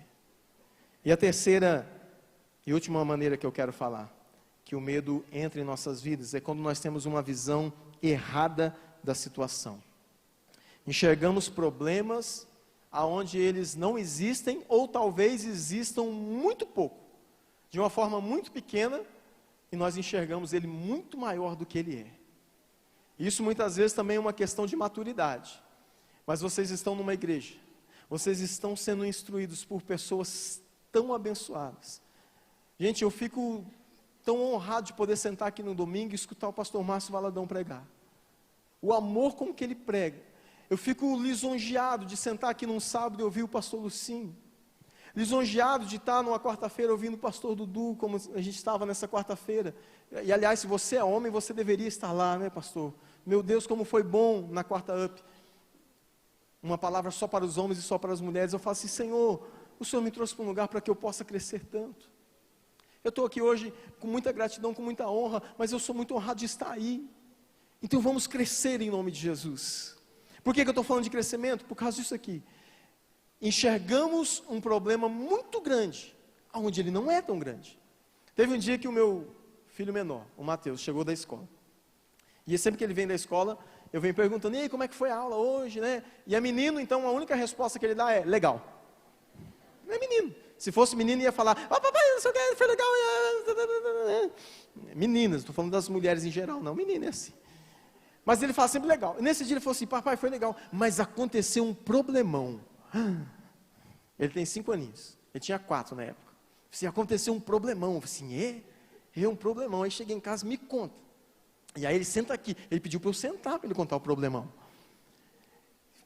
E a terceira e última maneira que eu quero falar, que o medo entra em nossas vidas, é quando nós temos uma visão errada da situação. Enxergamos problemas aonde eles não existem, ou talvez existam muito pouco, de uma forma muito pequena, e nós enxergamos ele muito maior do que ele é. Isso muitas vezes também é uma questão de maturidade. Mas vocês estão numa igreja, vocês estão sendo instruídos por pessoas tão abençoadas. Gente, eu fico tão honrado de poder sentar aqui no domingo e escutar o pastor Márcio Valadão pregar. O amor com que ele prega. Eu fico lisonjeado de sentar aqui num sábado e ouvir o pastor Lucinho. Lisonjeado de estar numa quarta-feira ouvindo o pastor Dudu, como a gente estava nessa quarta-feira. E aliás, se você é homem, você deveria estar lá, né, pastor? Meu Deus, como foi bom na quarta up. Uma palavra só para os homens e só para as mulheres. Eu falo assim, Senhor, o Senhor me trouxe para um lugar para que eu possa crescer tanto. Eu estou aqui hoje com muita gratidão, com muita honra, mas eu sou muito honrado de estar aí. Então vamos crescer em nome de Jesus. Por que eu estou falando de crescimento? Por causa disso aqui. Enxergamos um problema muito grande, onde ele não é tão grande. Teve um dia que o meu filho menor, o Mateus, chegou da escola. E sempre que ele vem da escola, eu venho perguntando, e aí, como é que foi a aula hoje, né? E a menino, então, a única resposta que ele dá é, legal. Não é menino. Se fosse menino, ia falar, papai, não sei o que, foi legal. Meninas, estou falando das mulheres em geral, não, menino é assim. Mas ele fala sempre legal. Nesse dia ele falou assim, papai, foi legal, mas aconteceu um problemão. Ele tem 5 aninhos, ele tinha 4 na época. Assim, aconteceu um problemão. Eu falei assim, é um problemão. Aí cheguei em casa, me conta. E aí ele senta aqui, ele pediu para eu sentar para ele contar o problemão.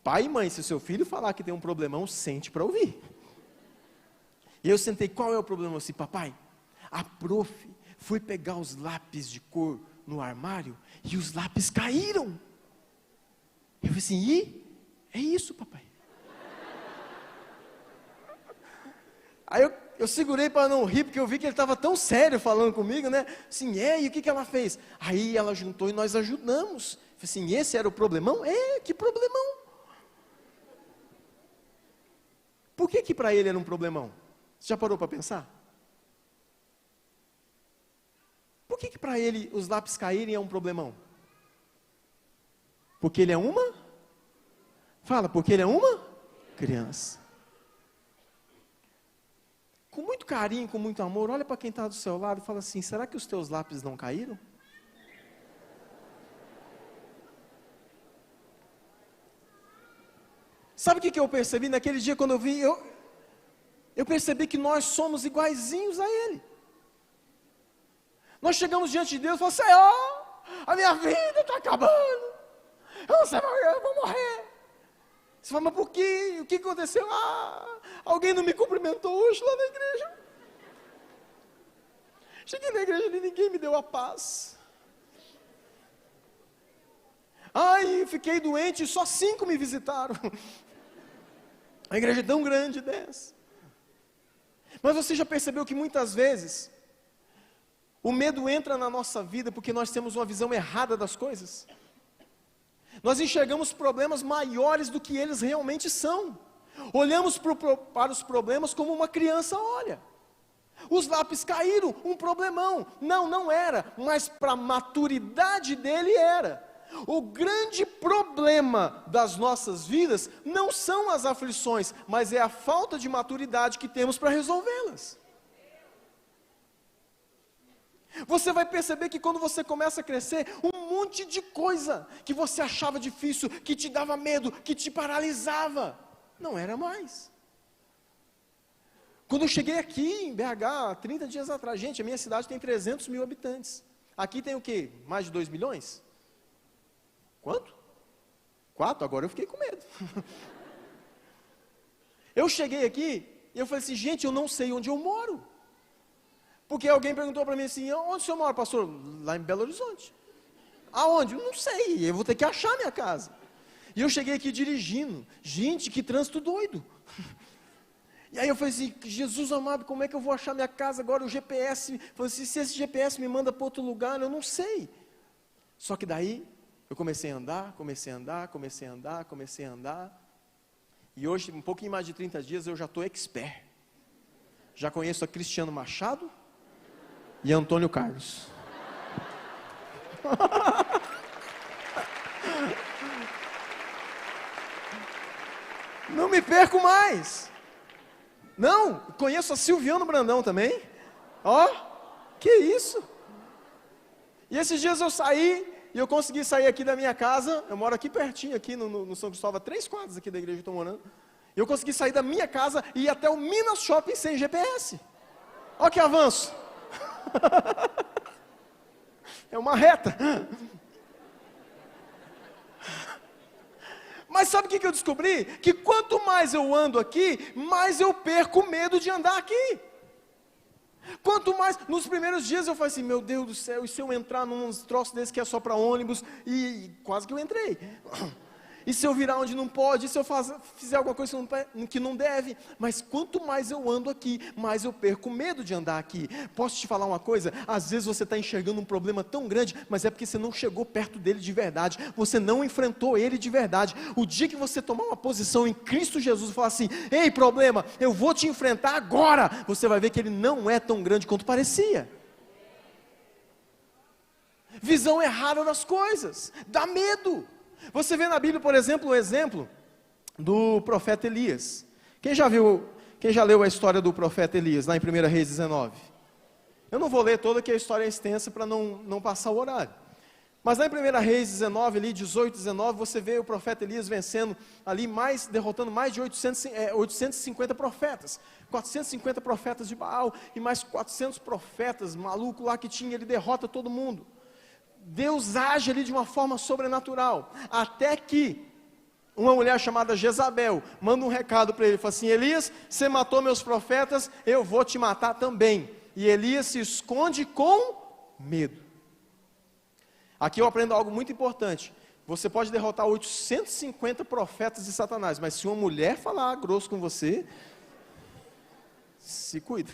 Pai e mãe, se o seu filho falar que tem um problemão, sente para ouvir. E eu sentei, qual é o problema? Eu disse, papai, a prof foi pegar os lápis de cor no armário e os lápis caíram. Eu falei assim, é isso, papai. Aí eu segurei para não rir, porque eu vi que ele estava tão sério falando comigo, né? Assim, e o que ela fez? Aí ela juntou e nós ajudamos. Eu falei assim, esse era o problemão? Que problemão? Por que para ele era um problemão? Você já parou para pensar? Por que para ele os lápis caírem é um problemão? Porque ele é uma? Fala, porque ele é uma criança. Com muito carinho, com muito amor, olha para quem está do seu lado e fala assim, será que os teus lápis não caíram? Sabe o que eu percebi naquele dia quando eu vi? Eu percebi que nós somos iguaizinhos a Ele. Nós chegamos diante de Deus e falamos, Senhor, a minha vida está acabando. Eu não sei, eu vou morrer. Você fala, mas por quê? O que aconteceu? Alguém não me cumprimentou hoje lá na igreja. Cheguei na igreja e ninguém me deu a paz. Fiquei doente e só 5 me visitaram. A igreja é tão grande dessa. Mas você já percebeu que muitas vezes o medo entra na nossa vida porque nós temos uma visão errada das coisas? Nós enxergamos problemas maiores do que eles realmente são. Olhamos para os problemas como uma criança olha. Os lápis caíram, um problemão. Não era, mas para a maturidade dele era. O grande problema das nossas vidas não são as aflições, mas é a falta de maturidade que temos para resolvê-las. Você vai perceber que quando você começa a crescer, um monte de coisa que você achava difícil, que te dava medo, que te paralisava, não era mais. Quando eu cheguei aqui em BH, 30 dias atrás, gente, a minha cidade tem 300 mil habitantes. Aqui tem o quê? Mais de 2 milhões? Quanto? 4? Agora eu fiquei com medo. Eu cheguei aqui e eu falei assim, gente, eu não sei onde eu moro. Porque alguém perguntou para mim assim, onde o senhor mora, pastor? Lá em Belo Horizonte. Aonde? Eu não sei, eu vou ter que achar minha casa. E eu cheguei aqui dirigindo. Gente, que trânsito doido. E aí eu falei assim, Jesus amado, como é que eu vou achar minha casa agora? O GPS, falei assim, se esse GPS me manda para outro lugar, eu não sei. Só que daí, eu comecei a andar. E hoje, um pouquinho mais de 30 dias, eu já estou expert. Já conheço a Cristiano Machado e Antônio Carlos. Não me perco mais. Não, conheço a Silviano Brandão também. Que isso? E esses dias eu saí e eu consegui sair aqui da minha casa, eu moro aqui pertinho, aqui no São Cristóvão, a 3 quadras aqui da igreja que eu estou morando. Eu consegui sair da minha casa e ir até o Minas Shopping sem GPS. Olha que avanço. É uma reta. Mas sabe o que eu descobri? Que quanto mais eu ando aqui, mais eu perco medo de andar aqui. Quanto mais, nos primeiros dias eu falei assim, meu Deus do céu, e se eu entrar num troço desse que é só para ônibus? E quase que eu entrei. E se eu virar onde não pode? E se eu fizer alguma coisa que não deve? Mas quanto mais eu ando aqui, mais eu perco medo de andar aqui. Posso te falar uma coisa? Às vezes você está enxergando um problema tão grande, mas é porque você não chegou perto dele de verdade. Você não enfrentou ele de verdade. O dia que você tomar uma posição em Cristo Jesus e falar assim, ei problema, eu vou te enfrentar agora. Você vai ver que ele não é tão grande quanto parecia. Visão errada das coisas, dá medo. Você vê na Bíblia, por exemplo, o exemplo do profeta Elias. Quem já leu a história do profeta Elias, lá em 1 Reis 19? Eu não vou ler toda, que a história é extensa para não passar o horário. Mas lá em 1 Reis 19, ali 18, 19, você vê o profeta Elias vencendo ali, derrotando mais de 850 profetas. 450 profetas de Baal e mais 400 profetas malucos lá que tinha, ele derrota todo mundo. Deus age ali de uma forma sobrenatural, até que uma mulher chamada Jezabel manda um recado para ele, fala assim, Elias, você matou meus profetas, eu vou te matar também. E Elias se esconde com medo. Aqui eu aprendo algo muito importante. Você pode derrotar 850 profetas de Satanás, mas se uma mulher falar grosso com você, se cuida.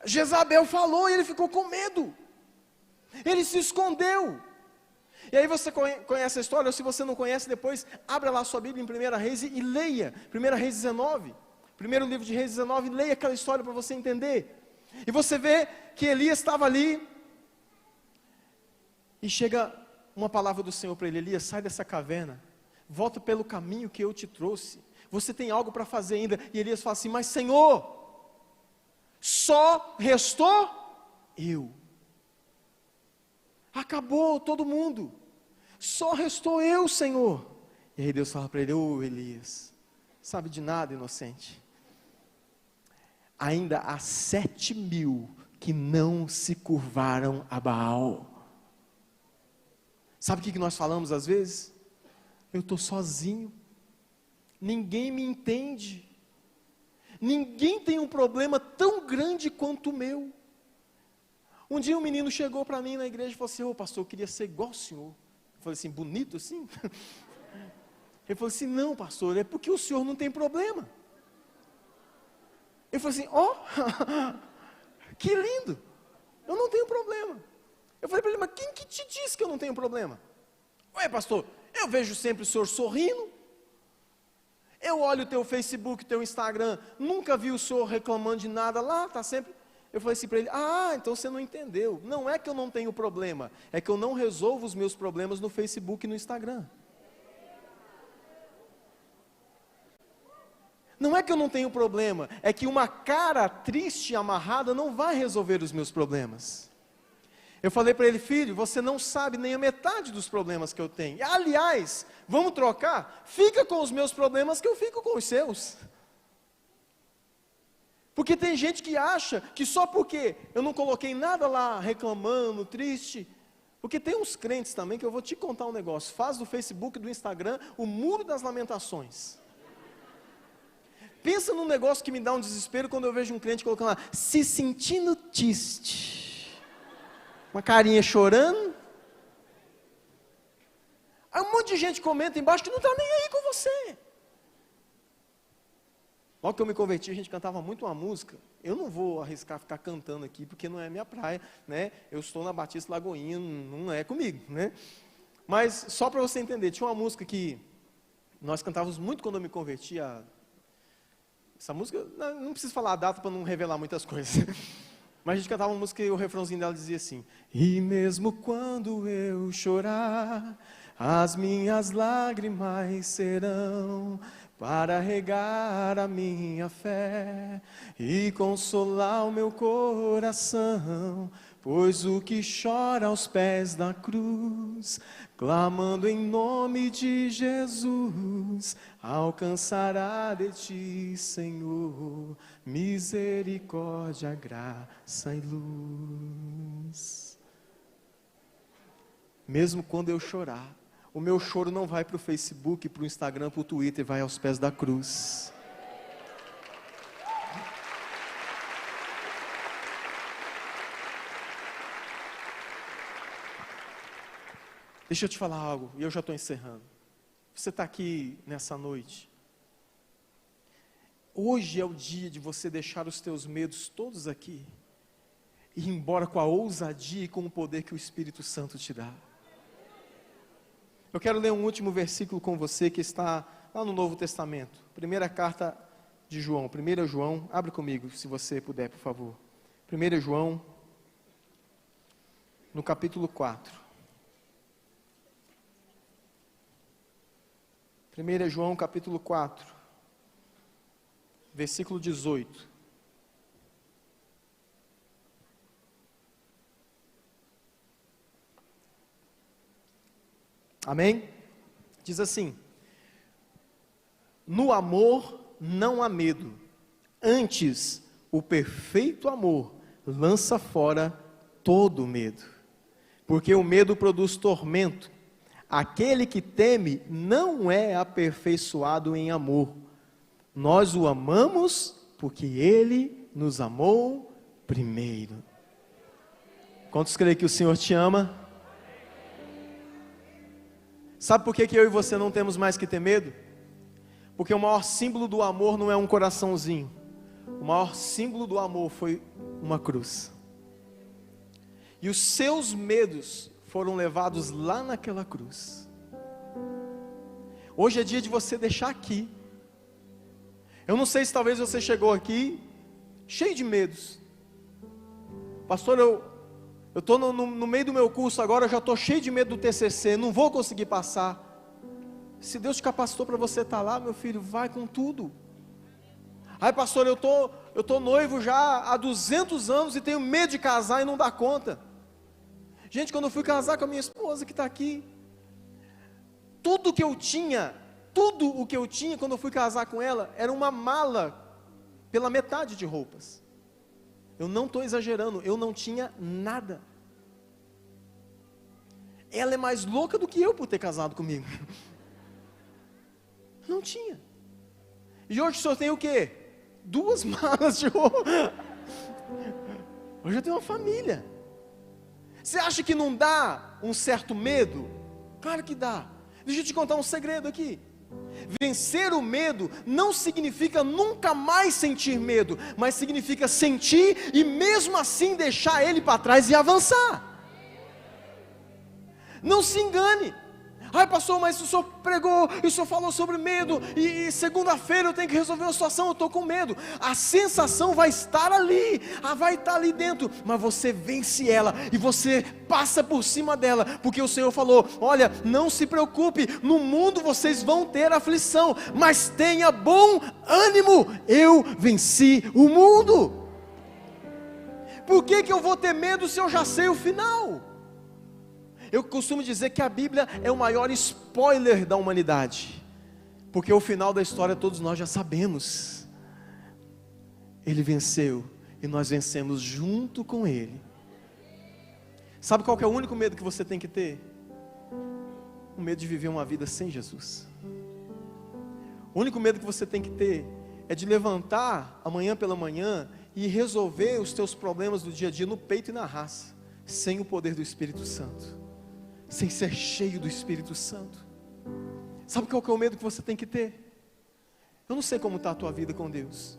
Jezabel falou e ele ficou com medo. Ele se escondeu. E aí você conhece a história, ou se você não conhece, depois abra lá a sua Bíblia em 1 Reis e leia 1 Reis 19, primeiro livro de Reis 19, leia aquela história para você entender. E você vê que Elias estava ali, e chega uma palavra do Senhor para ele, Elias, sai dessa caverna, volta pelo caminho que eu te trouxe, você tem algo para fazer ainda. E Elias fala assim, mas Senhor, só restou eu. Acabou todo mundo, só restou eu, Senhor. E aí Deus fala para ele, Elias, sabe de nada, inocente, ainda há 7.000 que não se curvaram a Baal. Sabe o que nós falamos às vezes? Eu estou sozinho, ninguém me entende, ninguém tem um problema tão grande quanto o meu. Um dia um menino chegou para mim na igreja e falou assim, pastor, eu queria ser igual ao senhor. Eu falei assim, bonito assim? Ele falou assim, não pastor, é porque o senhor não tem problema. Eu falei assim, que lindo, eu não tenho problema. Eu falei para ele, mas quem que te disse que eu não tenho problema? Ué pastor, eu vejo sempre o senhor sorrindo, eu olho o teu Facebook, o teu Instagram, nunca vi o senhor reclamando de nada lá, está sempre... Eu falei assim para ele, então você não entendeu, não é que eu não tenho problema, é que eu não resolvo os meus problemas no Facebook e no Instagram. Não é que eu não tenho problema, é que uma cara triste e amarrada não vai resolver os meus problemas. Eu falei para ele, filho, você não sabe nem a metade dos problemas que eu tenho. Aliás, vamos trocar? Fica com os meus problemas que eu fico com os seus. Porque tem gente que acha que só porque eu não coloquei nada lá reclamando, triste. Porque tem uns crentes também que eu vou te contar um negócio. Faz do Facebook e do Instagram o muro das lamentações. Pensa num negócio que me dá um desespero quando eu vejo um crente colocando lá, se sentindo triste. Uma carinha chorando. Aí um monte de gente comenta embaixo que não está nem aí com você. Logo que eu me converti, a gente cantava muito uma música. Eu não vou arriscar ficar cantando aqui, porque não é minha praia, né? Eu estou na Batista Lagoinha, não é comigo, né? Mas, só para você entender, tinha uma música que nós cantávamos muito quando eu me converti. Essa música, não preciso falar a data para não revelar muitas coisas. Mas a gente cantava uma música e o refrãozinho dela dizia assim, e mesmo quando eu chorar, as minhas lágrimas serão para regar a minha fé e consolar o meu coração, Pois o que chora aos pés da cruz, clamando em nome de Jesus, alcançará de ti, Senhor, misericórdia, graça e luz. Mesmo quando eu chorar, o meu choro não vai para o Facebook, para o Instagram, para o Twitter, vai aos pés da cruz. Deixa eu te falar algo, e eu já estou encerrando. Você está aqui nessa noite. Hoje é o dia de você deixar os teus medos todos aqui e ir embora com a ousadia e com o poder que o Espírito Santo te dá. Eu quero ler um último versículo com você que está lá no Novo Testamento. Primeira carta de João, 1 João, abre comigo se você puder, por favor. 1 João, no capítulo 4. 1 João capítulo 4, versículo 18. Amém? Diz assim: no amor não há medo, antes o perfeito amor lança fora todo medo, porque o medo produz tormento. Aquele que teme não é aperfeiçoado em amor. Nós o amamos porque Ele nos amou primeiro. Quantos creem que o Senhor te ama? Sabe por que eu e você não temos mais que ter medo? Porque o maior símbolo do amor não é um coraçãozinho. O maior símbolo do amor foi uma cruz. E os seus medos foram levados lá naquela cruz. Hoje é dia de você deixar aqui. Eu não sei se talvez você chegou aqui cheio de medos. Pastor, eu estou no meio do meu curso agora, eu já estou cheio de medo do TCC, não vou conseguir passar. Se Deus te capacitou para você estar lá, meu filho, vai com tudo. Ai, pastor, eu tô noivo já há 200 anos e tenho medo de casar e não dá conta. Gente, quando eu fui casar com a minha esposa que está aqui, tudo o que eu tinha quando eu fui casar com ela, era uma mala pela metade de roupas. Eu não estou exagerando, eu não tinha nada. Ela é mais louca do que eu por ter casado comigo. Não tinha. E hoje só tem o quê? 2 malas de roupa. Hoje eu tenho uma família. Você acha que não dá um certo medo? Claro que dá. Deixa eu te contar um segredo aqui. Vencer o medo não significa nunca mais sentir medo, mas significa sentir e mesmo assim deixar ele para trás e avançar. Não se engane. Ai, pastor, mas o senhor pregou, e o senhor falou sobre medo, e segunda-feira eu tenho que resolver uma situação, eu estou com medo. A sensação vai estar ali, vai estar ali dentro, mas você vence ela, e você passa por cima dela, porque o Senhor falou: olha, não se preocupe, no mundo vocês vão ter aflição, mas tenha bom ânimo, eu venci o mundo. Por que eu vou ter medo se eu já sei o final? Eu costumo dizer que a Bíblia é o maior spoiler da humanidade, porque o final da história todos nós já sabemos. Ele venceu e nós vencemos junto com Ele. Sabe qual que é o único medo que você tem que ter? O medo de viver uma vida sem Jesus. O único medo que você tem que ter é de levantar amanhã pela manhã e resolver os teus problemas do dia a dia no peito e na raça, sem o poder do Espírito Santo, sem ser cheio do Espírito Santo. Sabe qual que é o medo que você tem que ter? Eu não sei como está a tua vida com Deus.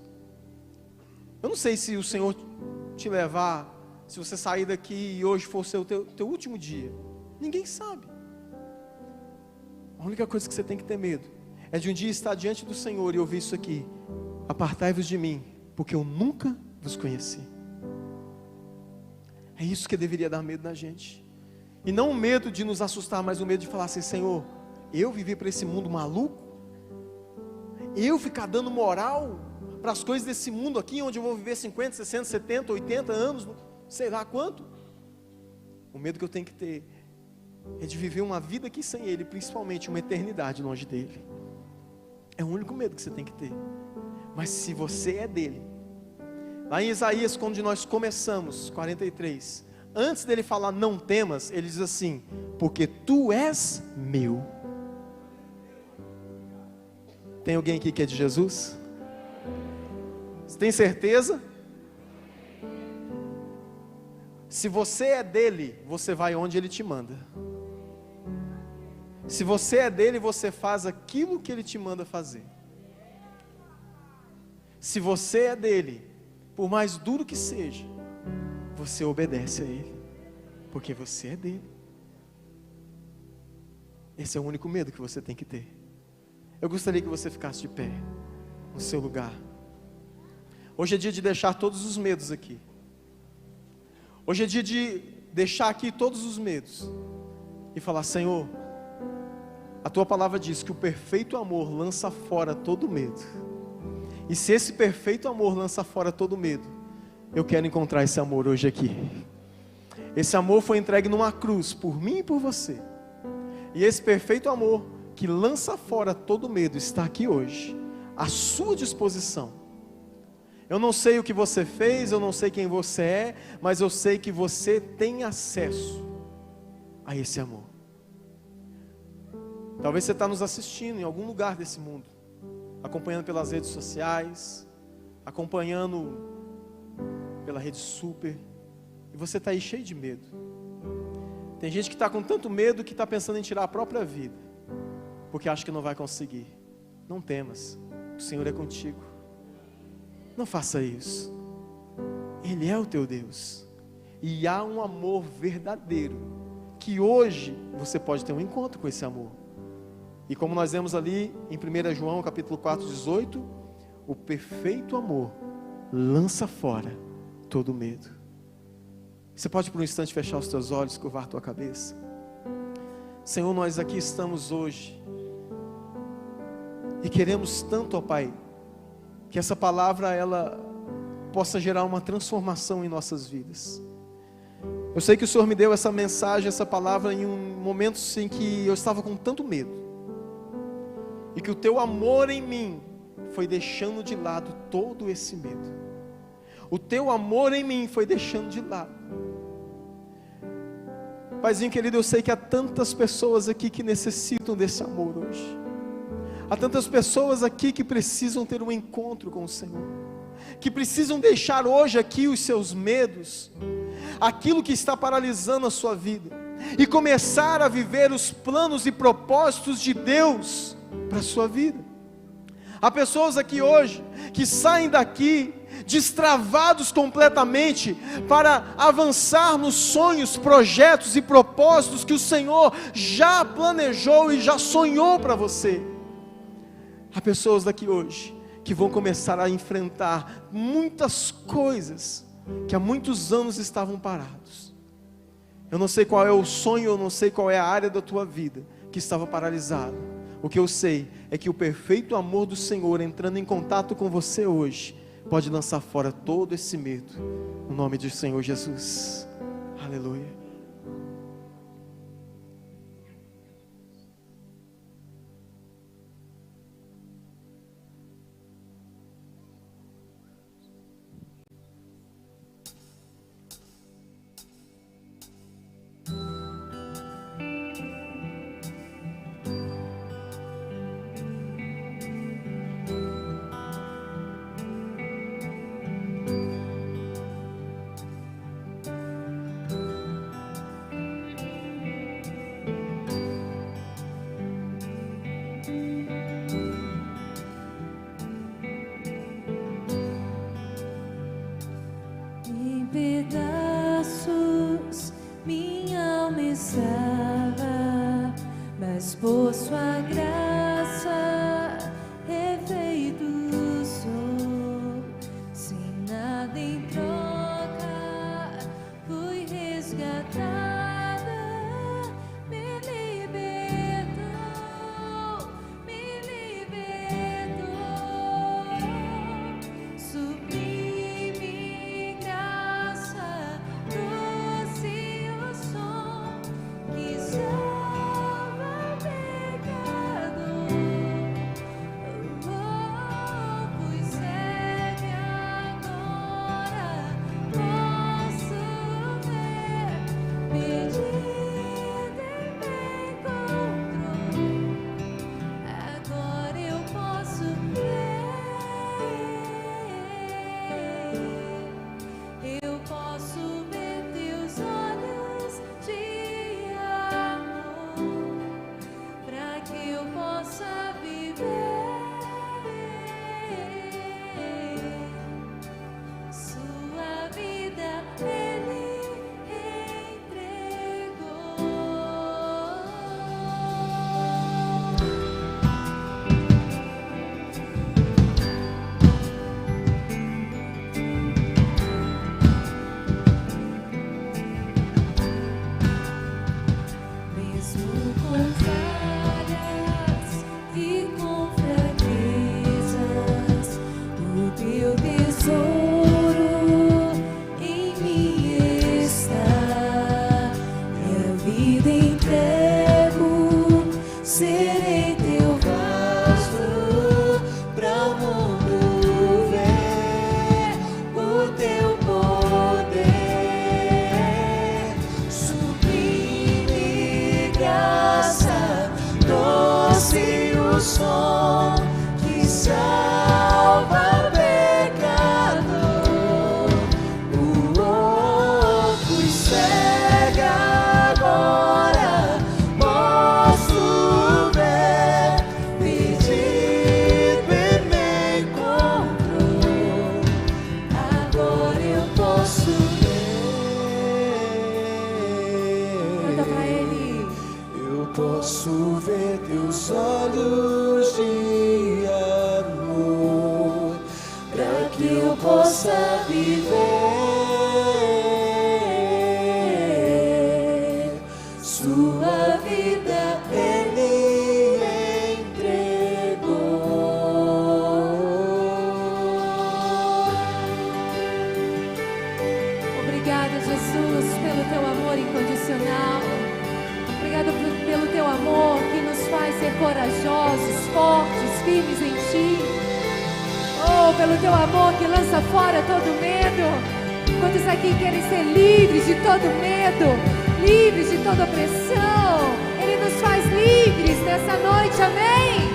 Eu não sei se o Senhor te levar, se você sair daqui e hoje for o teu último dia. Ninguém sabe. A única coisa que você tem que ter medo é de um dia estar diante do Senhor e ouvir isso aqui: apartai-vos de mim, porque eu nunca vos conheci. É isso que deveria dar medo na gente. E não o medo de nos assustar, mas o medo de falar assim: Senhor, eu vivi para esse mundo maluco? Eu ficar dando moral para as coisas desse mundo aqui, onde eu vou viver 50, 60, 70, 80 anos, sei lá quanto? O medo que eu tenho que ter é de viver uma vida aqui sem Ele, principalmente uma eternidade longe dEle. É o único medo que você tem que ter. Mas se você é dEle, lá em Isaías, quando nós começamos, 43, antes dele falar não temas, ele diz assim: porque tu és meu. Tem alguém aqui que é de Jesus? Você tem certeza? Se você é dele, você vai onde ele te manda. Se você é dele, você faz aquilo que ele te manda fazer. Se você é dele, por mais duro que seja, você obedece a ele, porque você é dele. Esse é o único medo que você tem que ter. Eu gostaria que você ficasse de pé, no seu lugar. Hoje é dia de deixar todos os medos aqui. Hoje é dia de deixar aqui todos os medos e falar: Senhor, a tua palavra diz que o perfeito amor lança fora todo medo. E se esse perfeito amor lança fora todo medo, eu quero encontrar esse amor hoje aqui. Esse amor foi entregue numa cruz por mim e por você. E esse perfeito amor que lança fora todo medo está aqui hoje, à sua disposição. Eu não sei o que você fez, eu não sei quem você é, mas eu sei que você tem acesso a esse amor. Talvez você está nos assistindo em algum lugar desse mundo, acompanhando pelas redes sociais, acompanhando pela Rede Super, e você está aí cheio de medo. Tem gente que está com tanto medo que está pensando em tirar a própria vida, porque acha que não vai conseguir. Não temas, o Senhor é contigo. Não faça isso. Ele é o teu Deus, e há um amor verdadeiro, que hoje você pode ter um encontro com esse amor. E como nós vemos ali em 1 João capítulo 4, 18, o perfeito amor lança fora todo medo. Você pode por um instante fechar os teus olhos, curvar a tua cabeça. Senhor, nós aqui estamos hoje e queremos tanto, ó Pai, que essa palavra ela possa gerar uma transformação em nossas vidas. Eu sei que o Senhor me deu essa mensagem, essa palavra em um momento em que eu estava com tanto medo, e que o teu amor em mim foi deixando de lado todo esse medo. O teu amor em mim foi deixando de lado. Paizinho querido, eu sei que há tantas pessoas aqui que necessitam desse amor hoje. Há tantas pessoas aqui que precisam ter um encontro com o Senhor, que precisam deixar hoje aqui os seus medos, aquilo que está paralisando a sua vida, e começar a viver os planos e propósitos de Deus para a sua vida. Há pessoas aqui hoje que saem daqui destravados completamente para avançar nos sonhos, projetos e propósitos que o Senhor já planejou e já sonhou para você. Há pessoas daqui hoje que vão começar a enfrentar muitas coisas que há muitos anos estavam parados. Eu não sei qual é o sonho, eu não sei qual é a área da tua vida que estava paralisada. O que eu sei é que o perfeito amor do Senhor entrando em contato com você hoje pode lançar fora todo esse medo, no nome do Senhor Jesus. Aleluia. Pedaços minha alma estava, mas por sua graça refeito sou. Sem nada em troca, fui resgatada, me libertou, sublime graça trouxe o som. entrego, serei teu vaso para o mundo ver o teu poder, sublime graça, doce o som que salva pecador. Fui cega, agora posso ver, perdido e me encontrou, agora eu posso ver. Canta pra ele. Eu posso ver teus olhos de amor, pra que eu possa viver. Sua vida ele entregou. Obrigada, Jesus, pelo teu amor incondicional. Obrigada pelo teu amor que nos faz ser corajosos, fortes, firmes em ti. Oh, pelo teu amor que lança fora todo medo. Quantos aqui querem ser livres de todo medo, livres de toda opressão? Ele nos faz livres nessa noite, amém?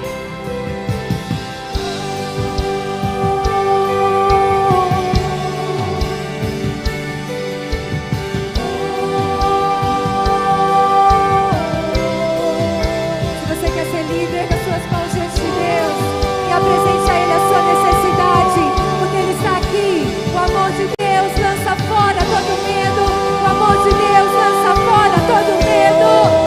Se você quer ser livre, erga suas mãos diante de Deus e apresente a Ele a sua necessidade, porque Ele está aqui. O amor de Deus lança fora todo medo. O amor de Deus lança fora todo medo.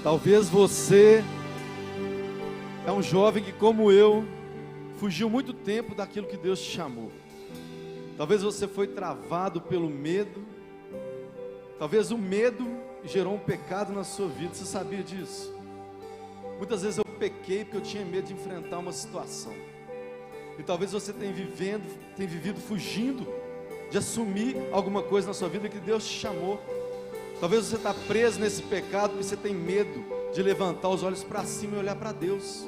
Talvez você é um jovem que, como eu, fugiu muito tempo daquilo que Deus te chamou. Talvez você foi travado pelo medo. Talvez o medo gerou um pecado na sua vida. Você sabia disso? Muitas vezes eu pequei porque eu tinha medo de enfrentar uma situação. E talvez você tenha vivido fugindo de assumir alguma coisa na sua vida que Deus te chamou. Talvez você está preso nesse pecado porque você tem medo de levantar os olhos para cima e olhar para Deus.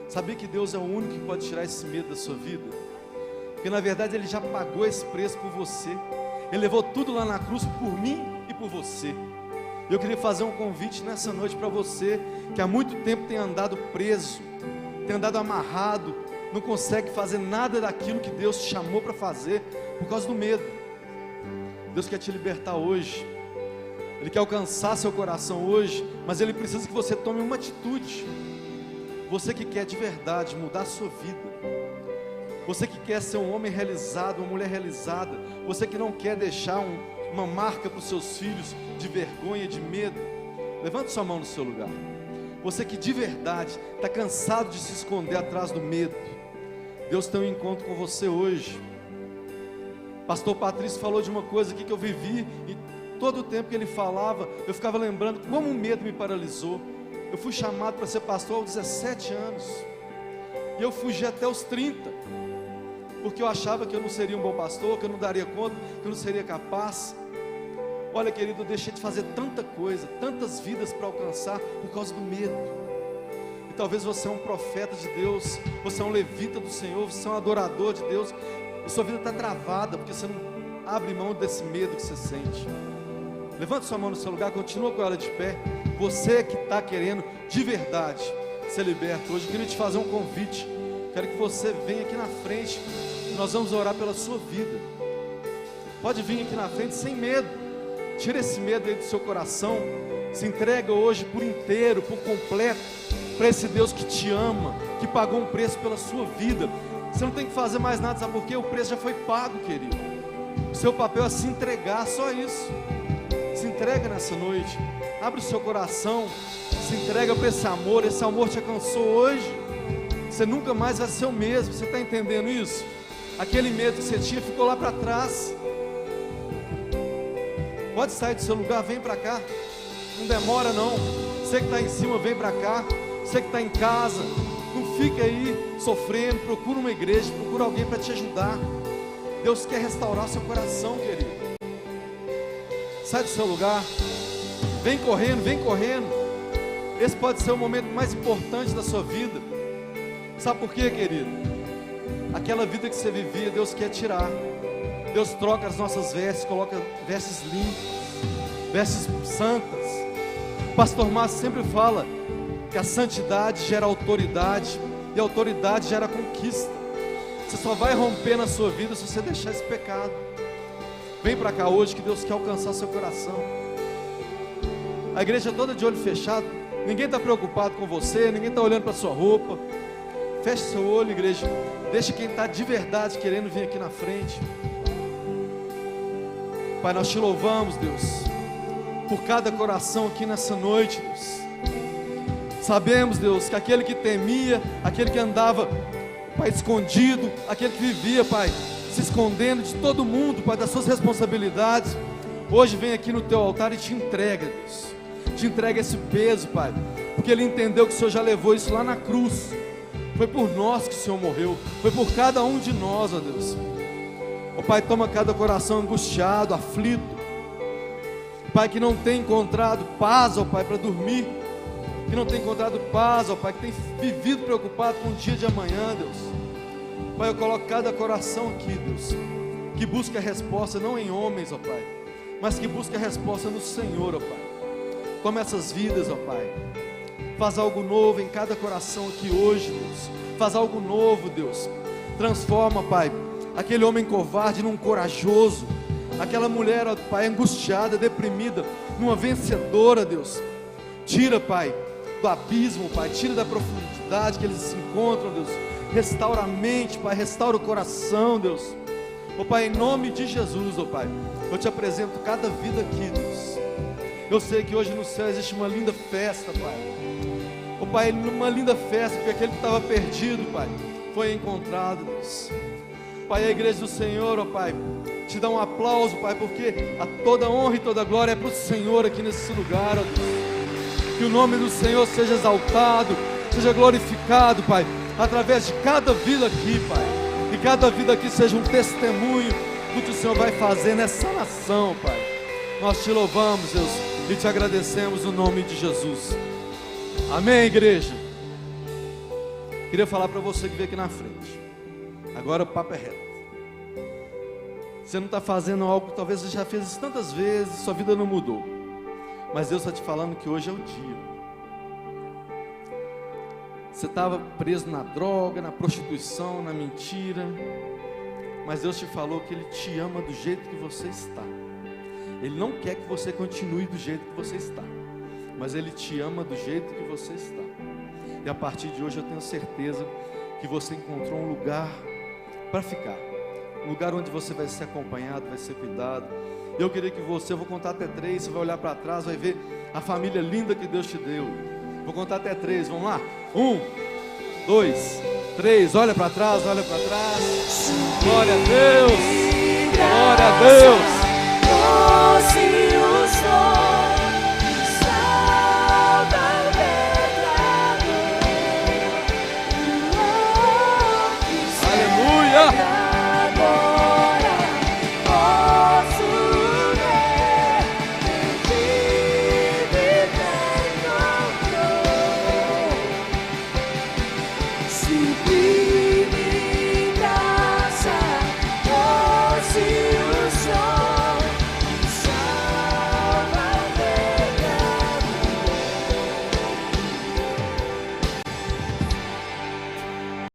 Sabia que Deus é o único que pode tirar esse medo da sua vida? Porque na verdade Ele já pagou esse preço por você. Ele levou tudo lá na cruz por mim e por você. Eu queria fazer um convite nessa noite para você que há muito tempo tem andado preso, tem andado amarrado, não consegue fazer nada daquilo que Deus te chamou para fazer por causa do medo. Deus quer te libertar hoje. Ele quer alcançar seu coração hoje, mas Ele precisa que você tome uma atitude. Você que quer de verdade mudar a sua vida, Você que quer ser um homem realizado, uma mulher realizada, você que não quer deixar uma marca para os seus filhos de vergonha, de medo, levante sua mão no seu lugar. Você que de verdade está cansado de se esconder atrás do medo, Deus tem um encontro com você hoje. Pastor Patrício falou de uma coisa aqui que eu vivi, e todo o tempo que ele falava, eu ficava lembrando como o medo me paralisou. Eu fui chamado para ser pastor aos 17 anos, e eu fugi até os 30, porque eu achava que eu não seria um bom pastor, que eu não daria conta, que eu não seria capaz. Olha, querido, eu deixei de fazer tanta coisa, tantas vidas para alcançar por causa do medo. E talvez você é um profeta de Deus, você é um levita do Senhor, você é um adorador de Deus, e sua vida está travada, porque você não abre mão desse medo que você sente. Levante sua mão no seu lugar, continua com ela de pé. Você que está querendo de verdade ser liberto hoje, eu queria te fazer um convite. Quero que você venha aqui na frente, nós vamos orar pela sua vida. Pode vir aqui na frente sem medo. Tira esse medo aí do seu coração. Se entrega hoje por inteiro, por completo, para esse Deus que te ama, que pagou um preço pela sua vida. Você não tem que fazer mais nada, sabe por quê? O preço já foi pago, querido. O seu papel é se entregar, só isso. Se entrega nessa noite. Abre o seu coração. Se entrega para esse amor. Esse amor te alcançou hoje. Você nunca mais vai ser o mesmo. Você está entendendo isso? Aquele medo que você tinha ficou lá para trás. Pode sair do seu lugar, vem para cá. Não demora não. Você que está em cima, vem para cá. Você que está em casa, não fica aí sofrendo. Procura uma igreja, procura alguém para te ajudar. Deus quer restaurar seu coração, querido. Sai do seu lugar. Vem correndo, vem correndo. Esse pode ser o momento mais importante da sua vida. Sabe por quê, querido? Aquela vida que você vivia, Deus quer tirar. Deus troca as nossas vestes, coloca vestes limpas, vestes santas. O pastor Márcio sempre fala que a santidade gera autoridade, e a autoridade gera conquista. Você só vai romper na sua vida se você deixar esse pecado. Vem para cá hoje que Deus quer alcançar seu coração. A igreja toda de olho fechado, ninguém está preocupado com você, ninguém está olhando para sua roupa. Feche seu olho, igreja. Deixa quem está de verdade querendo vir aqui na frente. Pai, nós te louvamos, Deus, por cada coração aqui nessa noite, Deus. Sabemos, Deus, que aquele que temia, aquele que andava, Pai, escondido, aquele que vivia, Pai, se escondendo de todo mundo, Pai, das suas responsabilidades, hoje vem aqui no teu altar e te entrega, Deus. Te entrega esse peso, Pai, porque ele entendeu que o Senhor já levou isso lá na cruz. Foi por nós que o Senhor morreu, foi por cada um de nós, ó Deus. Ó Pai, toma cada coração angustiado, aflito, Pai, que não tem encontrado paz, ó Pai, para dormir, que não tem encontrado paz, ó Pai, que tem vivido preocupado com o dia de amanhã, Deus. Pai, eu coloco cada coração aqui, Deus, que busca a resposta não em homens, ó Pai, mas que busca a resposta no Senhor, ó Pai. Toma essas vidas, ó Pai. Faz algo novo em cada coração aqui hoje, Deus. Faz algo novo, Deus. Transforma, Pai, aquele homem covarde num corajoso. Aquela mulher, ó Pai, angustiada, deprimida, numa vencedora, Deus. Tira, Pai, do abismo, Pai. Tira da profundidade que eles se encontram, Deus. Restaura a mente, Pai. Restaura o coração, Deus. Ó Pai, em nome de Jesus, ó Pai, eu te apresento cada vida aqui, Deus. Eu sei que hoje no céu existe uma linda festa, Pai. Ó Pai, uma linda festa, porque aquele que estava perdido, Pai, foi encontrado, Deus. Pai, a igreja do Senhor, ó Pai, te dá um aplauso, Pai, porque a toda honra e toda glória é para o Senhor aqui nesse lugar, ó Deus. Que o nome do Senhor seja exaltado, seja glorificado, Pai, através de cada vida aqui, Pai. E cada vida aqui seja um testemunho do que o Senhor vai fazer nessa nação, Pai. Nós te louvamos, Deus, e te agradecemos no nome de Jesus. Amém, igreja? Queria falar para você que veio aqui na frente. Agora o papo é reto. Você não está fazendo algo que talvez você já fez isso tantas vezes, sua vida não mudou. Mas Deus está te falando que hoje é o dia. Você estava preso na droga, na prostituição, na mentira. Mas Deus te falou que Ele te ama do jeito que você está. Ele não quer que você continue do jeito que você está, mas Ele te ama do jeito que você está. E a partir de hoje eu tenho certeza que você encontrou um lugar para ficar. Um lugar onde você vai ser acompanhado, vai ser cuidado. E eu queria que você, eu vou contar até 3, você vai olhar para trás, vai ver a família linda que Deus te deu. Vou contar até 3, vamos lá? 1, 2, 3, olha para trás, olha para trás. Glória a Deus, glória a Deus. Aleluia.